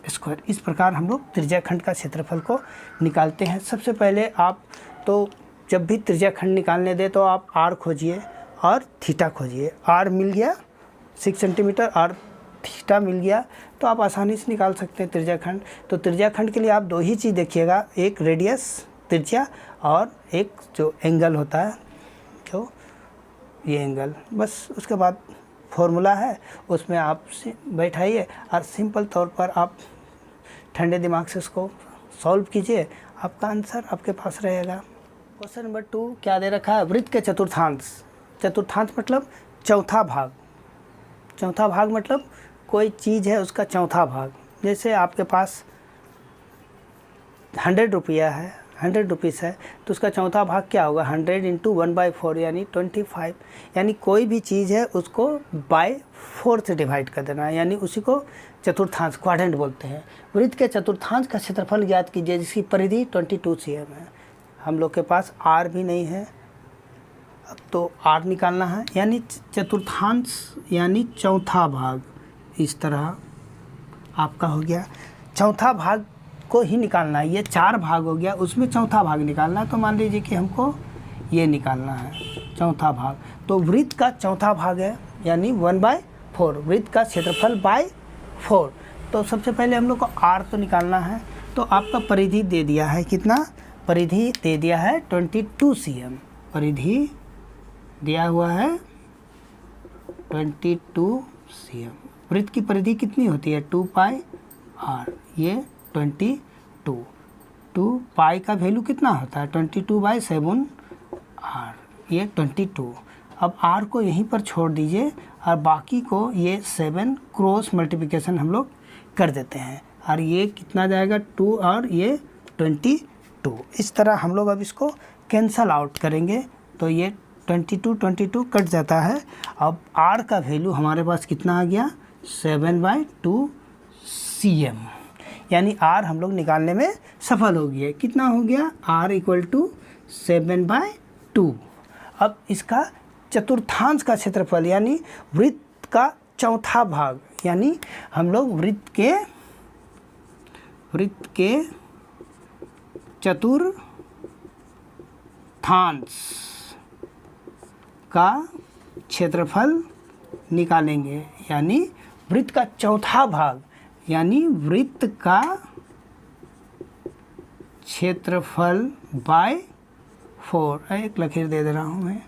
स्क्वायर। इस प्रकार हम लोग त्रिज्याखंड का क्षेत्रफल को निकालते हैं। सबसे पहले आप तो जब भी त्रिज्याखंड निकालने दे तो आप आर खोजिए और थीटा खोजिए। आर मिल गया 6 सेंटीमीटर और थीटा मिल गया तो आप आसानी से निकाल सकते हैं त्रिज्याखंड। तो त्रिज्याखंड के लिए आप 2 ही चीज़ देखिएगा, एक रेडियस त्रिज्या और एक जो एंगल होता है, जो ये एंगल, बस उसके बाद फॉर्मूला है उसमें आप बैठाइए और सिंपल तौर पर आप ठंडे दिमाग से इसको सॉल्व कीजिए, आपका आंसर आपके पास रहेगा। क्वेश्चन नंबर 2 क्या दे रखा है, वृत्त के चतुर्थांश। चतुर्थांश मतलब चौथा भाग। चौथा भाग मतलब कोई चीज़ है उसका चौथा भाग। जैसे आपके पास 100 रुपया है, 100 रुपीज़ है तो उसका चौथा भाग क्या होगा 100 × 1/4 यानी 25। यानी कोई भी चीज़ है उसको बाय 4 से डिवाइड कर देना है, यानी उसी को चतुर्थांश क्वाड्रेंट बोलते हैं। वृत्त के चतुर्थांश का क्षेत्रफल ज्ञात कीजिए जिसकी परिधि 22 cm है। हम लोग के पास आर भी नहीं है, अब तो आर निकालना है, यानी चतुर्थांश यानी चौथा भाग। इस तरह आपका हो गया चौथा भाग को ही निकालना है। ये 4 भाग हो गया, उसमें चौथा भाग निकालना है। तो मान लीजिए कि हमको ये निकालना है चौथा भाग। तो वृत्त का चौथा भाग है यानी 1/4, वृत्त का क्षेत्रफल बाय 4। तो सबसे पहले हम लोग को आर तो निकालना है। तो आपका परिधि दे दिया है कितना, परिधि दे दिया है 22 cm। परिधि दिया हुआ है 22 cm। वृत्त की परिधि कितनी होती है 2πr, ये 22। 2π का वैल्यू कितना होता है 22/7 r, ये 22। अब r को यहीं पर छोड़ दीजिए और बाकी को ये 7 क्रॉस मल्टीप्लिकेशन हम लोग कर देते हैं और ये कितना जाएगा 2 और ये 22। इस तरह हम लोग अब इसको कैंसल आउट करेंगे तो ये 22 कट जाता है। अब r का वैल्यू हमारे पास कितना आ गया 7/2 cm, यानी r हम लोग निकालने में सफल हो गए। कितना हो गया r = 7/2। अब इसका चतुर्थांश का क्षेत्रफल यानी वृत्त का चौथा भाग, यानी हम लोग वृत्त के चतुर्थांश का क्षेत्रफल निकालेंगे, यानी वृत्त का चौथा भाग, यानी वृत्त का क्षेत्रफल बाय 4। एक लकीर दे रहा हूँ मैं।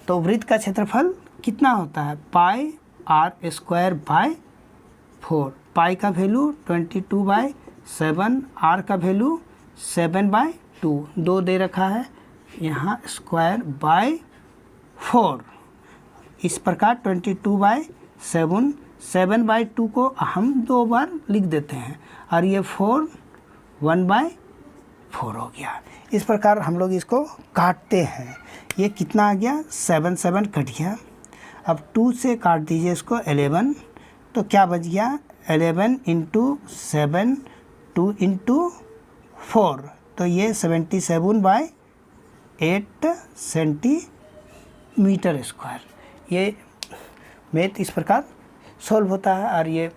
तो वृत्त का क्षेत्रफल कितना होता है πr²/4। पाई का वैल्यू 22/7, r का वैल्यू 7/2, 2 दे रखा है यहाँ, ²/4। इस प्रकार 22/7, 7/2 को हम 2 बार लिख देते हैं और ये 4 1/4 हो गया। इस प्रकार हम लोग इसको काटते हैं। ये कितना आ गया 7 7 कट गया। अब 2 से काट दीजिए इसको 11, तो क्या बच गया 11 × 7, 2 × 4, तो ये 77/8 सेंटीमीटर स्क्वायर। ये मैथ इस प्रकार सॉल्व होता है और ये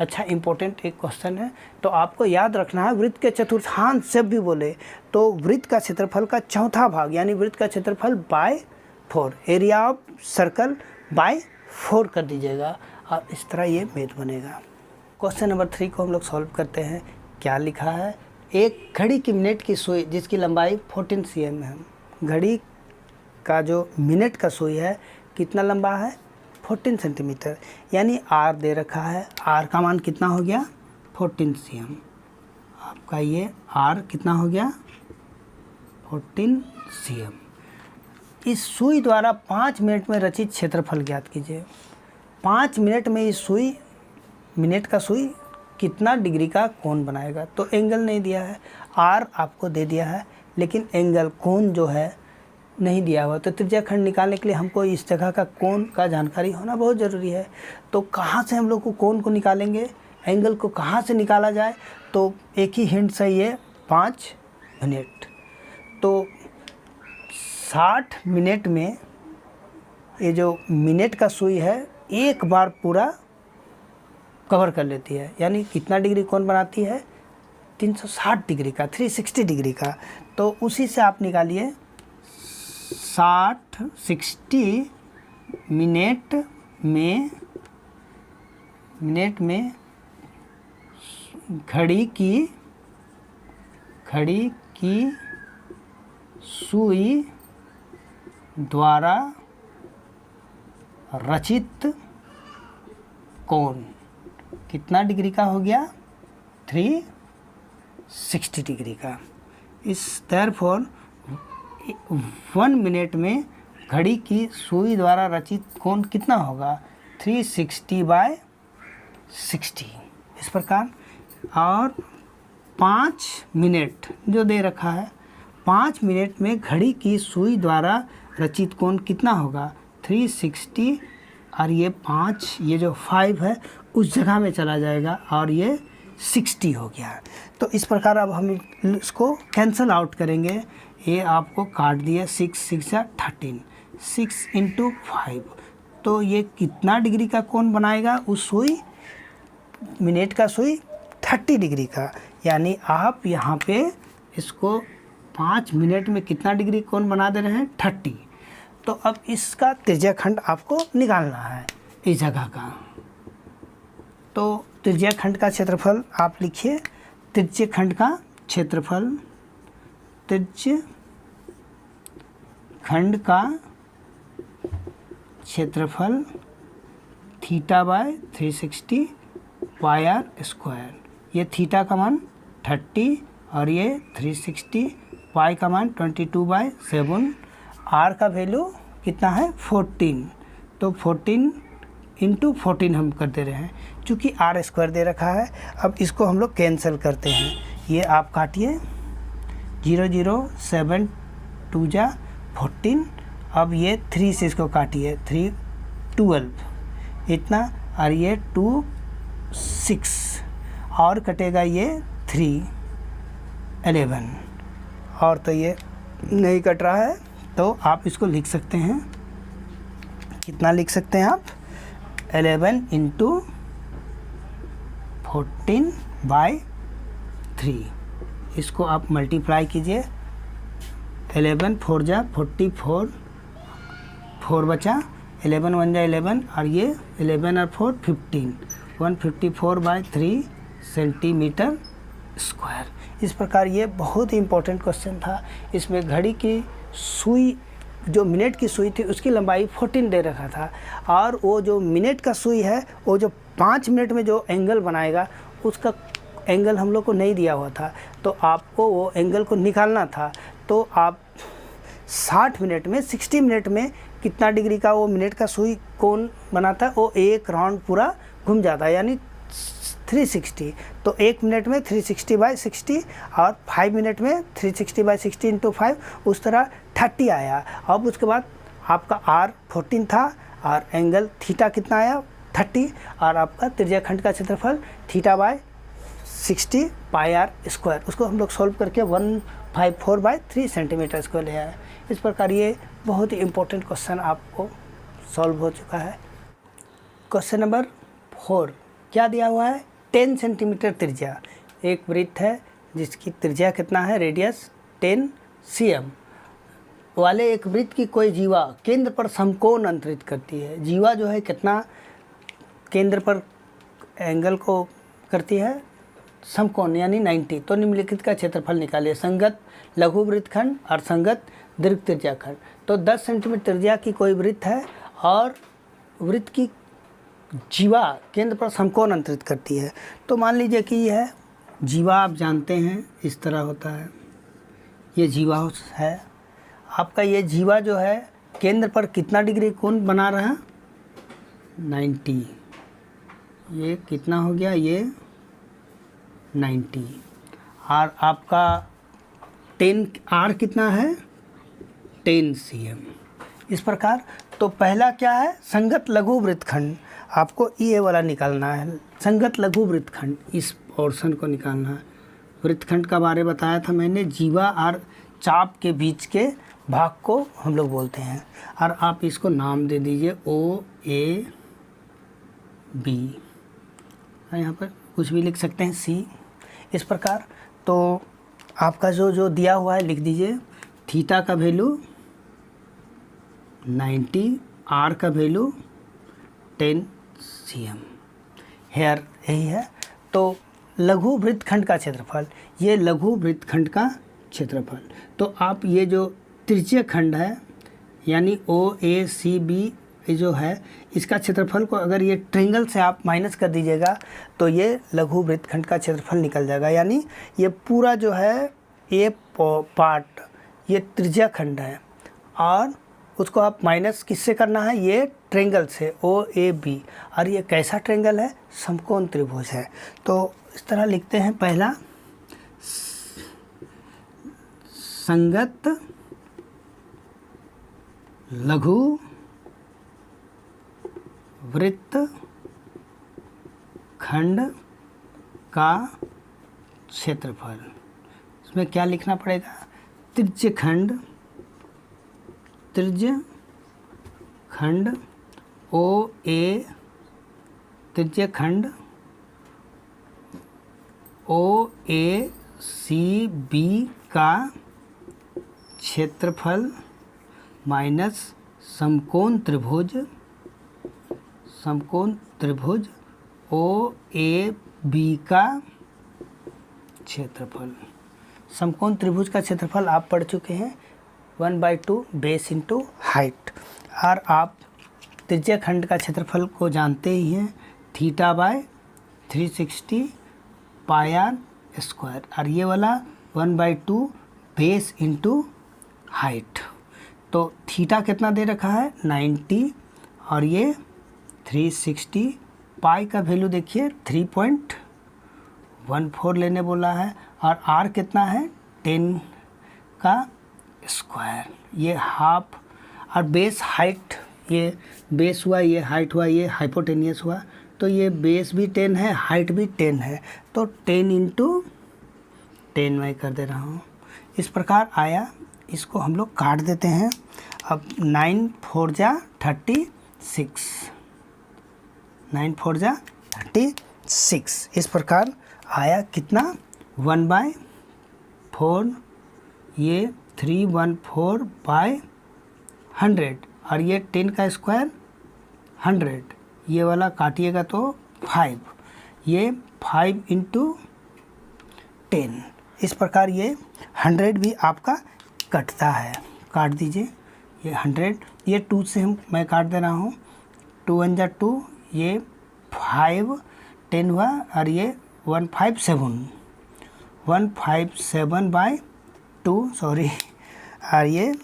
अच्छा इम्पोर्टेंट एक क्वेश्चन है। तो आपको याद रखना है वृत्त के चतुर्थांश जब भी बोले तो वृत्त का क्षेत्रफल का चौथा भाग यानी वृत्त का क्षेत्रफल by 4, area of circle by 4 कर दीजिएगा और इस तरह ये मैथ बनेगा। क्वेश्चन नंबर 3 को हम लोग सॉल्व करते हैं। क्या लिखा है, एक घड़ी की मिनट की सुई जिसकी लंबाई 14 cm है। घड़ी का जो मिनट का सुई है कितना लंबा है 14 सेंटीमीटर, यानी r दे रखा है। r का मान कितना हो गया 14 cm। आपका ये r कितना हो गया 14 cm। इस सुई द्वारा 5 मिनट में रचित क्षेत्रफल ज्ञात कीजिए। 5 मिनट में इस सुई, मिनट का सुई कितना डिग्री का कोण बनाएगा। तो एंगल नहीं दिया है, r आपको दे दिया है लेकिन एंगल कोण जो है नहीं दिया हुआ। तो त्रिज्या खंड निकालने के लिए हमको इस जगह का कोण का जानकारी होना बहुत ज़रूरी है। तो कहाँ से हम लोग को कोण को निकालेंगे, एंगल को कहाँ से निकाला जाए, तो एक ही हिंट सही है, 5 मिनट। तो 60 मिनट में ये जो मिनट का सुई है एक बार पूरा कवर कर लेती है, यानी कितना डिग्री कोण बनाती है, 360 डिग्री का, 360 डिग्री का। तो उसी से आप निकालिए 60 मिनट में घड़ी की सुई द्वारा रचित कोण कितना डिग्री का हो गया, 360 डिग्री का। इस देयरफॉर 1 मिनट में घड़ी की सुई द्वारा रचित कोण कितना होगा, 360/60 इस प्रकार। और 5 मिनट जो दे रखा है, 5 मिनट में घड़ी की सुई द्वारा रचित कोण कितना होगा, 360, और ये 5, ये जो 5 है उस जगह में चला जाएगा और ये 60 हो गया। तो इस प्रकार अब हम इसको कैंसल आउट करेंगे। ये आपको काट दिया, 6 6 या 13, 6 × 5, तो ये कितना डिग्री का कोण बनाएगा, उस सुई मिनट का सुई 30 डिग्री का। यानी आप यहाँ पे इसको 5 मिनट में कितना डिग्री कोण बना दे रहे हैं, 30। तो अब इसका त्रिज्याखंड आपको निकालना है इस जगह का। तो त्रिज्याखंड का क्षेत्रफल आप लिखिए, त्रिज्याखंड का क्षेत्रफल, त्रिज्याखंड का क्षेत्रफल θ/360 πr²। ये थीटा का मान 30 और ये 360, पाई का मान 22/7, आर का वैल्यू कितना है, 14। तो 14 × 14 हम कर दे रहे हैं, चूँकि r² दे रखा है। अब इसको हम लोग कैंसिल करते हैं। ये आप काटिए, 0 0 7 2 जा 14। अब ये 3 से इसको काटिए, 3 12 इतना, और ये 2 6, और कटेगा ये 3 11, और तो ये नहीं कट रहा है। तो आप इसको लिख सकते हैं, कितना लिख सकते हैं आप, 11 × 14/3। इसको आप मल्टीप्लाई कीजिए, 11 4 जा 44, 4 बचा, 11 1 जा 11, और ये 11 और 4 15, 154/3 सेंटीमीटर स्क्वायर। इस प्रकार ये बहुत ही इम्पोर्टेंट क्वेश्चन था। इसमें घड़ी की सुई, जो मिनट की सुई थी उसकी लंबाई 14 दे रखा था, और वो जो मिनट का सुई है वो जो 5 मिनट में जो एंगल बनाएगा उसका एंगल हम लोग को नहीं दिया हुआ था। तो आपको वो एंगल को निकालना था। तो आप 60 मिनट में, 60 मिनट में कितना डिग्री का वो मिनट का सुई कोण बनाता है, वो एक राउंड पूरा घूम जाता है, यानी 360। तो 1 मिनट में 360/60, और 5 मिनट में 360/60 × 5, उस तरह 30 आया। अब उसके बाद आपका r 14 था, और एंगल थीटा कितना आया, 30, और आपका त्रिज्याखंड का क्षेत्रफल θ/60 πr²। उसको हम लोग सॉल्व करके 154/3 सेंटीमीटर स्क्वायर ले आए। इस प्रकार ये बहुत ही इम्पोर्टेंट क्वेश्चन आपको सॉल्व हो चुका है। क्वेश्चन नंबर 4 क्या दिया हुआ है, 10 सेंटीमीटर त्रिज्या एक वृत्त है जिसकी त्रिज्या कितना है, रेडियस 10 cm वाले एक वृत्त की कोई जीवा केंद्र पर समकोण अंतरित करती है। जीवा जो है कितना केंद्र पर एंगल को करती है, समकोण यानी 90। तो निम्नलिखित का क्षेत्रफल निकालिए, संगत लघु वृत्तखंड और संगत दीर्घ त्रिज्याखंड। तो 10 सेंटीमीटर त्रिज्या की कोई वृत्त है और वृत्त की जीवा केंद्र पर समकोण अंतरित करती है। तो मान लीजिए कि यह जीवा आप जानते हैं इस तरह होता है, ये जीवा है आपका। ये जीवा जो है केंद्र पर कितना डिग्री कोण बना रहा है, 90। ये कितना हो गया, ये 90। और आपका 10 आर कितना है 10 cm। इस प्रकार तो पहला क्या है संगत लघु वृत्तखंड, आपको ये वाला निकालना है संगत लघु वृत्तखंड, इस पोर्शन को निकालना है। वृत्तखंड का बारे बताया था मैंने, जीवा और चाप के बीच के भाग को हम लोग बोलते हैं, और आप इसको नाम दे दीजिए ओ ए बी, यहाँ पर कुछ भी लिख सकते हैं सी। इस प्रकार तो आपका जो दिया हुआ है लिख दीजिए, थीटा का वैल्यू 90, आर का वैल्यू 10 cm हेयर, यही है। तो लघु वृत्तखंड का क्षेत्रफल, ये लघु वृत्तखंड का क्षेत्रफल। तो आप ये जो तृतीय खंड है यानी ओ ए सी बी जो है, इसका क्षेत्रफल को अगर ये ट्रायंगल से आप माइनस कर दीजिएगा तो ये लघु वृत्तखंड का क्षेत्रफल निकल जाएगा। यानी ये पूरा जो है ये पार्ट ये तृतीय खंड है, और उसको आप माइनस किससे करना है, ये ट्रायंगल से ओ ए बी। और ये कैसा ट्रायंगल है, समकोण त्रिभुज है। तो इस तरह लिखते हैं, पहला संगत लघु वृत्तखंड का क्षेत्रफल, इसमें क्या लिखना पड़ेगा, त्रिज्य खंड ओ ए, त्रिज्य खंड ओ ए सी बी का क्षेत्रफल माइनस समकोण त्रिभुज ओ ए बी का क्षेत्रफल। समकोण त्रिभुज का क्षेत्रफल आप पढ़ चुके हैं, 1/2 बेस इंटू हाइट। और आप त्रिज्य खंड का क्षेत्रफल को जानते ही हैं, θ/360 पाई आर स्क्वायर, और ये वाला 1/2 बेस इंटू हाइट। तो थीटा कितना दे रखा है 90, और ये 360, पाई का वैल्यू देखिए 3.14 लेने बोला है, और आर कितना है 10 का स्क्वायर, ये हाफ। और बेस हाइट, ये बेस हुआ, ये हाइट हुआ, ये हाइपोटेनियस हुआ, तो ये बेस भी 10 है, हाइट भी 10 है, तो 10 × 10 मैं कर दे रहा हूँ। इस प्रकार आया, इसको हम लोग काट देते हैं। अब 9 4 जा 36, 9 4 जा 36, इस प्रकार आया कितना 1/4, ये 314/100, और ये 10 का स्क्वायर 100, ये वाला काटिएगा तो 5, ये 5 × 10। इस प्रकार ये 100 भी आपका कटता है, काट दीजिए। ये 100, ये 2 से मैं काट दे रहा हूँ, 2 1 जा 2, ये 5 10 हुआ, और ये 157/2 सॉरी, और ये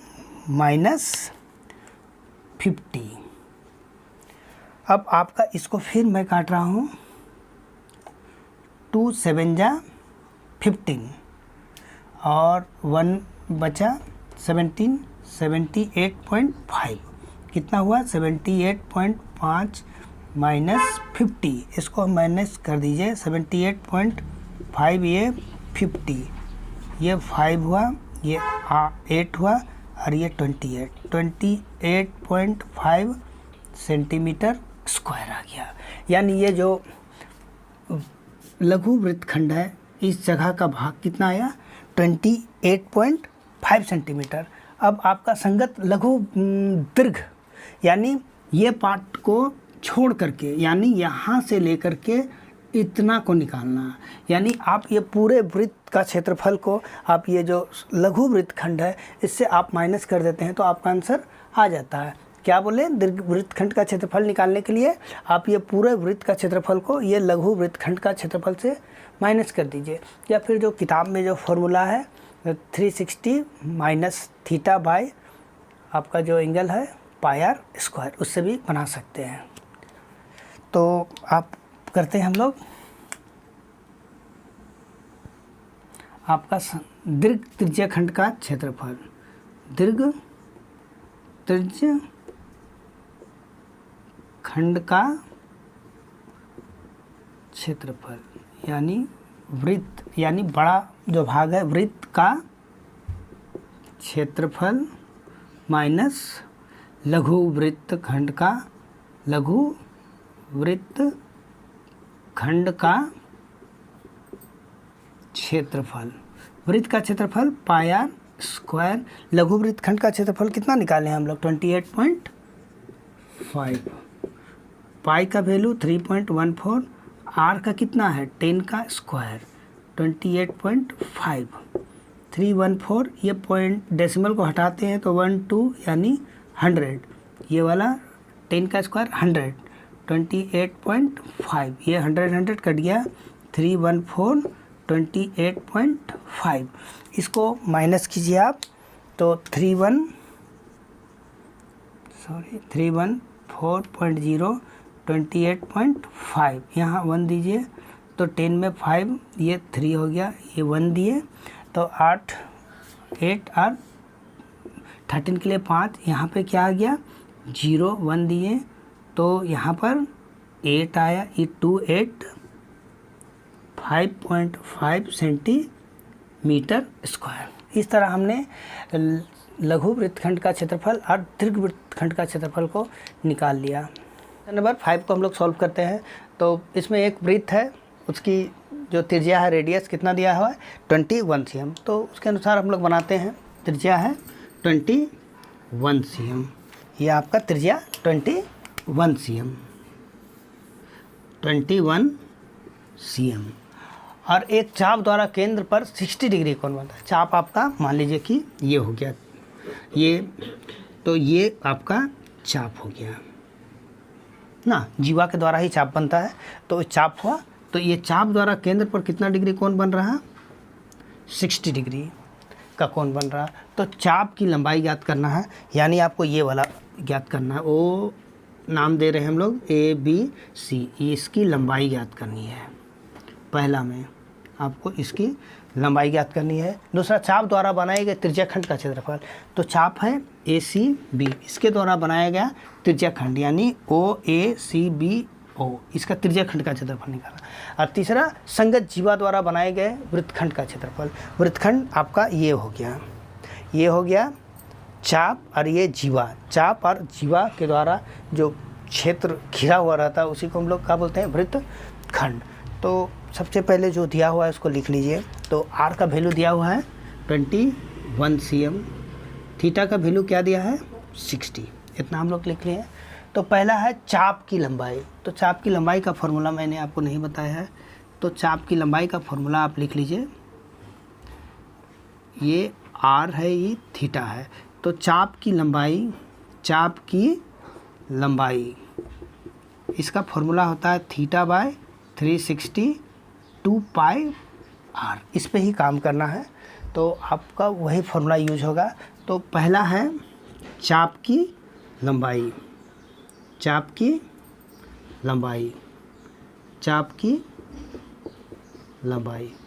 -50। अब आपका इसको फिर मैं काट रहा हूँ, 2 7 जा 15, और 1 बचा 17, 78.5, कितना हुआ 78.5 -50, इसको माइनस कर दीजिए, 78.5 ये 50, ये 5 हुआ, ये 8 हुआ, और ये 28.5 सेंटीमीटर स्क्वायर आ गया। यानी ये जो लघु वृत्तखंड है, इस जगह का भाग कितना आया 28.5 सेंटीमीटर। अब आपका संगत लघु दीर्घ, यानी ये पार्ट को छोड़ करके, यानी यहाँ से लेकर के इतना को निकालना, यानी आप ये पूरे वृत्त का क्षेत्रफल को, आप ये जो लघु वृत्तखंड है इससे आप माइनस कर देते हैं तो आपका आंसर आ जाता है। क्या बोले, दीर्घ वृत्तखंड का क्षेत्रफल निकालने के लिए आप ये पूरे वृत्त का क्षेत्रफल को ये लघु वृत्तखंड का क्षेत्रफल से माइनस कर दीजिए, या फिर जो किताब में जो फॉर्मूला है 360 माइनस थीटा बाय आपका जो एंगल है पाई आर स्क्वायर, उससे भी बना सकते हैं। तो आप करते हैं हम लोग, आपका दीर्घ त्रिज्या खंड का क्षेत्रफल, दीर्घ त्रिज्या खंड का क्षेत्रफल यानी वृत्त, यानी बड़ा जो भाग है वृत्त का क्षेत्रफल माइनस लघु वृत्त खंड का, लघु वृत्त खंड का क्षेत्रफल। वृत्त का क्षेत्रफल पाई आर स्क्वायर। लघु वृत्त खंड का क्षेत्रफल कितना निकाले हैं हम लोग 28.5। पाई का वैल्यू 3.14, आर का कितना है 10 का स्क्वायर 28.5। 314 ये पॉइंट डेसिमल को हटाते हैं तो 12 यानी 100, ये वाला 10 का स्क्वायर 100 28.5, ये 100 कट गया 314 28.5। इसको माइनस कीजिए आप तो 314.0 28.5, यहाँ 1 दीजिए तो 10 में 5, ये 3 हो गया, ये 1 दिए तो 8 और 13 के लिए 5, यहाँ पे क्या आ गया 0 1 दिए तो यहाँ पर 8 आया, ये 28 5.5 सेंटीमीटर स्क्वायर। इस तरह हमने लघु वृत्तखंड का क्षेत्रफल और दीर्घ वृत्तखंड का क्षेत्रफल को निकाल लिया। नंबर 5 को हम लोग सॉल्व करते हैं। तो इसमें एक वृत्त है, उसकी जो त्रिज्या है रेडियस कितना दिया हुआ है 21 cm, तो उसके अनुसार हम लोग बनाते हैं। त्रिज्या है 21 cm, ये आपका त्रिज्या 21 cm और एक चाप द्वारा केंद्र पर 60 डिग्री कोण बनता है। चाप आपका मान लीजिए कि ये हो गया, ये तो ये आपका चाप हो गया ना, जीवा के द्वारा ही चाप बनता है तो चाप हुआ। तो ये चाप द्वारा केंद्र पर कितना डिग्री कोण बन रहा, 60 डिग्री का कोण बन रहा। तो चाप की लंबाई ज्ञात करना है, यानी आपको ये वाला ज्ञात करना है। ओ नाम दे रहे हैं हम लोग ABC, इसकी लंबाई ज्ञात करनी है। पहला में आपको इसकी लंबाई ज्ञात करनी है। दूसरा चाप द्वारा बनाए गए त्रिज्याखंड का क्षेत्रफल, तो चाप है ACB, इसके द्वारा बनाया गया त्रिज्याखंड यानी OACBO, इसका त्रिज्याखंड का क्षेत्रफल निकालना। और तीसरा संगत जीवा द्वारा बनाए गए वृत्तखंड का क्षेत्रफल। वृत्तखंड आपका ये हो गया चाप और ये जीवा। चाप और जीवा के द्वारा जो क्षेत्र घिरा हुआ रहता है उसी को हम लोग क्या बोलते हैं, वृत्तखंड। तो सबसे पहले जो दिया हुआ है उसको लिख लीजिए। तो आर का वैल्यू दिया हुआ है 21 cm, थीटा का वैल्यू क्या दिया है 60, इतना हम लोग लिख लिए। तो पहला है चाप की लंबाई। तो चाप की लंबाई का फॉर्मूला मैंने आपको नहीं बताया है, तो चाप की लंबाई का फॉर्मूला आप लिख लीजिए। ये आर है, ये थीटा है। तो चाप की लंबाई इसका फॉर्मूला होता है थीटा बाय 360 2 पाई आर। इस पे ही काम करना है तो आपका वही फॉर्मूला यूज होगा। तो पहला है चाप की लंबाई,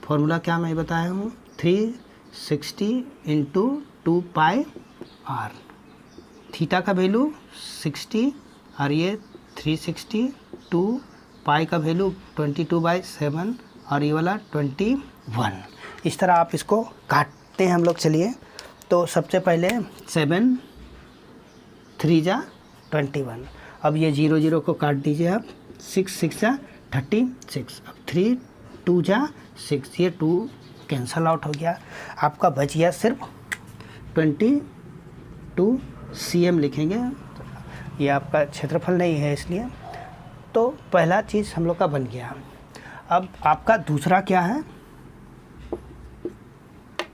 फॉर्मूला क्या मैं बताया हूँ 360 × 2 पाई आर। थीटा का वैल्यू 60 और ये 360, 2 पाई का वैल्यू 22/7 और ये वाला 21। इस तरह आप इसको काटते हैं हम लोग। चलिए तो सबसे पहले 7 3 जा 21, अब ये 0 0 को काट दीजिए आप। 6 6 जा 36, अब 3 2 जा 6, ये 2 कैंसल आउट हो गया। आपका बच गया सिर्फ 22 cm लिखेंगे, ये आपका क्षेत्रफल नहीं है इसलिए। तो पहला चीज़ हम लोग का बन गया। अब आपका दूसरा क्या है,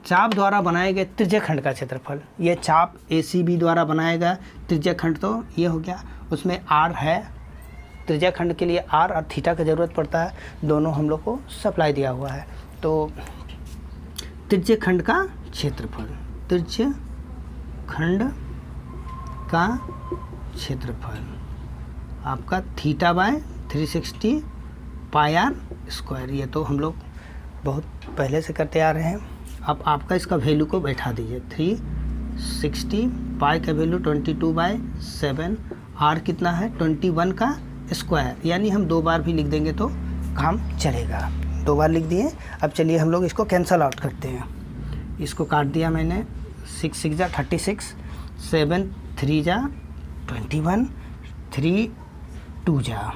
चाप द्वारा बनाए गए त्रिज्याखंड का क्षेत्रफल। ये चाप ACB द्वारा बनाया गया त्रिज्याखंड, तो ये हो गया। उसमें R है, त्रिज्याखंड के लिए R और थीटा की ज़रूरत पड़ता है, दोनों हम लोग को सप्लाई दिया हुआ है। तो त्रिज्याखंड का क्षेत्रफल, त्रिज्याखंड का क्षेत्रफल आपका theta by 360 pi r square. ये तो हम लोग बहुत पहले से करते आ रहे हैं। अब आपका इसका वैल्यू को बैठा दीजिए 360, पाई का वैल्यू 22/7, आर कितना है 21 का स्क्वायर, यानी हम 2 बार भी लिख देंगे तो काम चलेगा। 2 बार लिख दिए। अब चलिए हम लोग इसको कैंसल आउट करते हैं। इसको काट दिया मैंने, 6 6 जा 36, 7 3 जा 21, 3 2 जा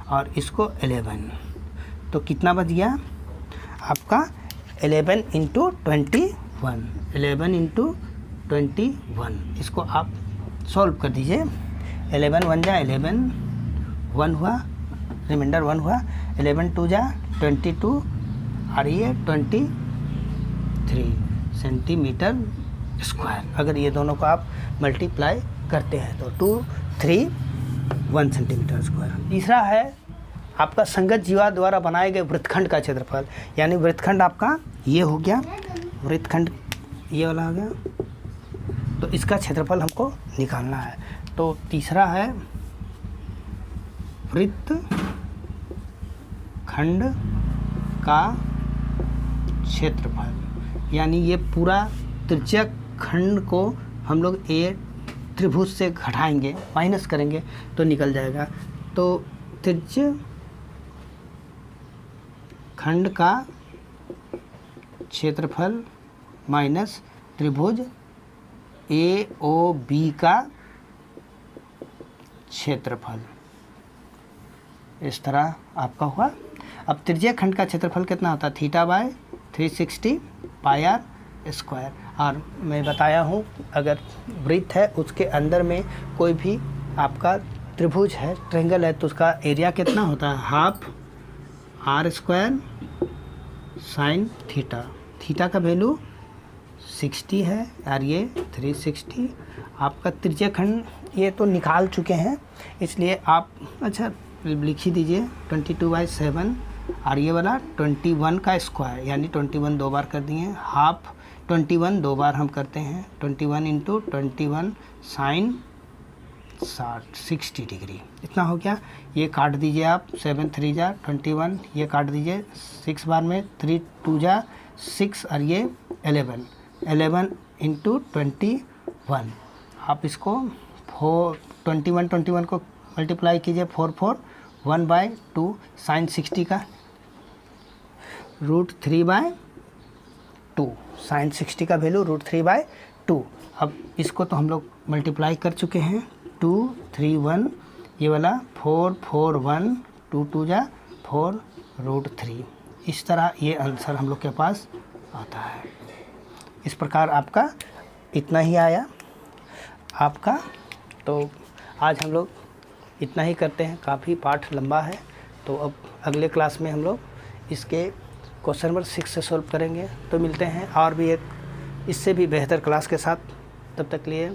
और इसको 11, तो कितना बच गया आपका 11 × 21, 11 × 21। इसको आप सॉल्व कर दीजिए। 11 1 जा 11, 1 हुआ, रिमाइंडर 1 हुआ, 11 2 जा 22 और ये 23 सेंटीमीटर स्क्वायर। अगर ये दोनों को आप मल्टीप्लाई करते हैं तो 231 सेंटीमीटर स्क्वायर। तीसरा है आपका संगत जीवा द्वारा बनाए गए वृत्तखंड का क्षेत्रफल, यानी वृत्तखंड आपका ये हो गया, वृत्तखंड ये वाला हो गया, तो इसका क्षेत्रफल हमको निकालना है। तो तीसरा है वृत्तखंड का क्षेत्रफल, यानी ये पूरा त्रिज्या खंड को हम लोग ए त्रिभुज से घटाएंगे, माइनस करेंगे तो निकल जाएगा। तो त्रिज्या खंड का क्षेत्रफल माइनस त्रिभुज ए ओ बी का क्षेत्रफल, इस तरह आपका हुआ। अब त्रिज्या खंड का क्षेत्रफल कितना होता है θ/360 πr²। और मैं बताया हूँ अगर वृत्त है उसके अंदर में कोई भी आपका त्रिभुज है, ट्रायंगल है, तो उसका एरिया कितना होता है half r² sin theta. Theta का वैल्यू 60 है और ये 360। आपका त्रिज्या खंड ये तो निकाल चुके हैं, इसलिए आप अच्छा लिख ही दीजिए 22/7 और ये वाला 21 का स्क्वायर, यानी 21 2 बार कर दिए, हाफ 21 2 बार हम करते हैं, 21 × 21 sin 60 डिग्री, इतना हो गया। ये काट दीजिए आप, 7 3 जा 21, ये काट दीजिए 6 बार में, 3 2 जा 6 और ये 11 × 21। आप इसको 21 को मल्टीप्लाई कीजिए, 4 4 1/2 sin 60 का √3/2, sin 60 का वैल्यू √3/2। अब इसको तो हम लोग मल्टीप्लाई कर चुके हैं, 2 3 1, ये वाला 4 4 1, 2 2 जा 4 √3। इस तरह ये आंसर हम लोग के पास आता है। इस प्रकार आपका इतना ही आया आपका। तो आज हम लोग इतना ही करते हैं, काफ़ी पाठ लंबा है। तो अब अगले क्लास में हम लोग इसके क्वेश्चन नंबर 6 से सॉल्व करेंगे। तो मिलते हैं और भी एक इससे भी बेहतर क्लास के साथ, तब तक के लिए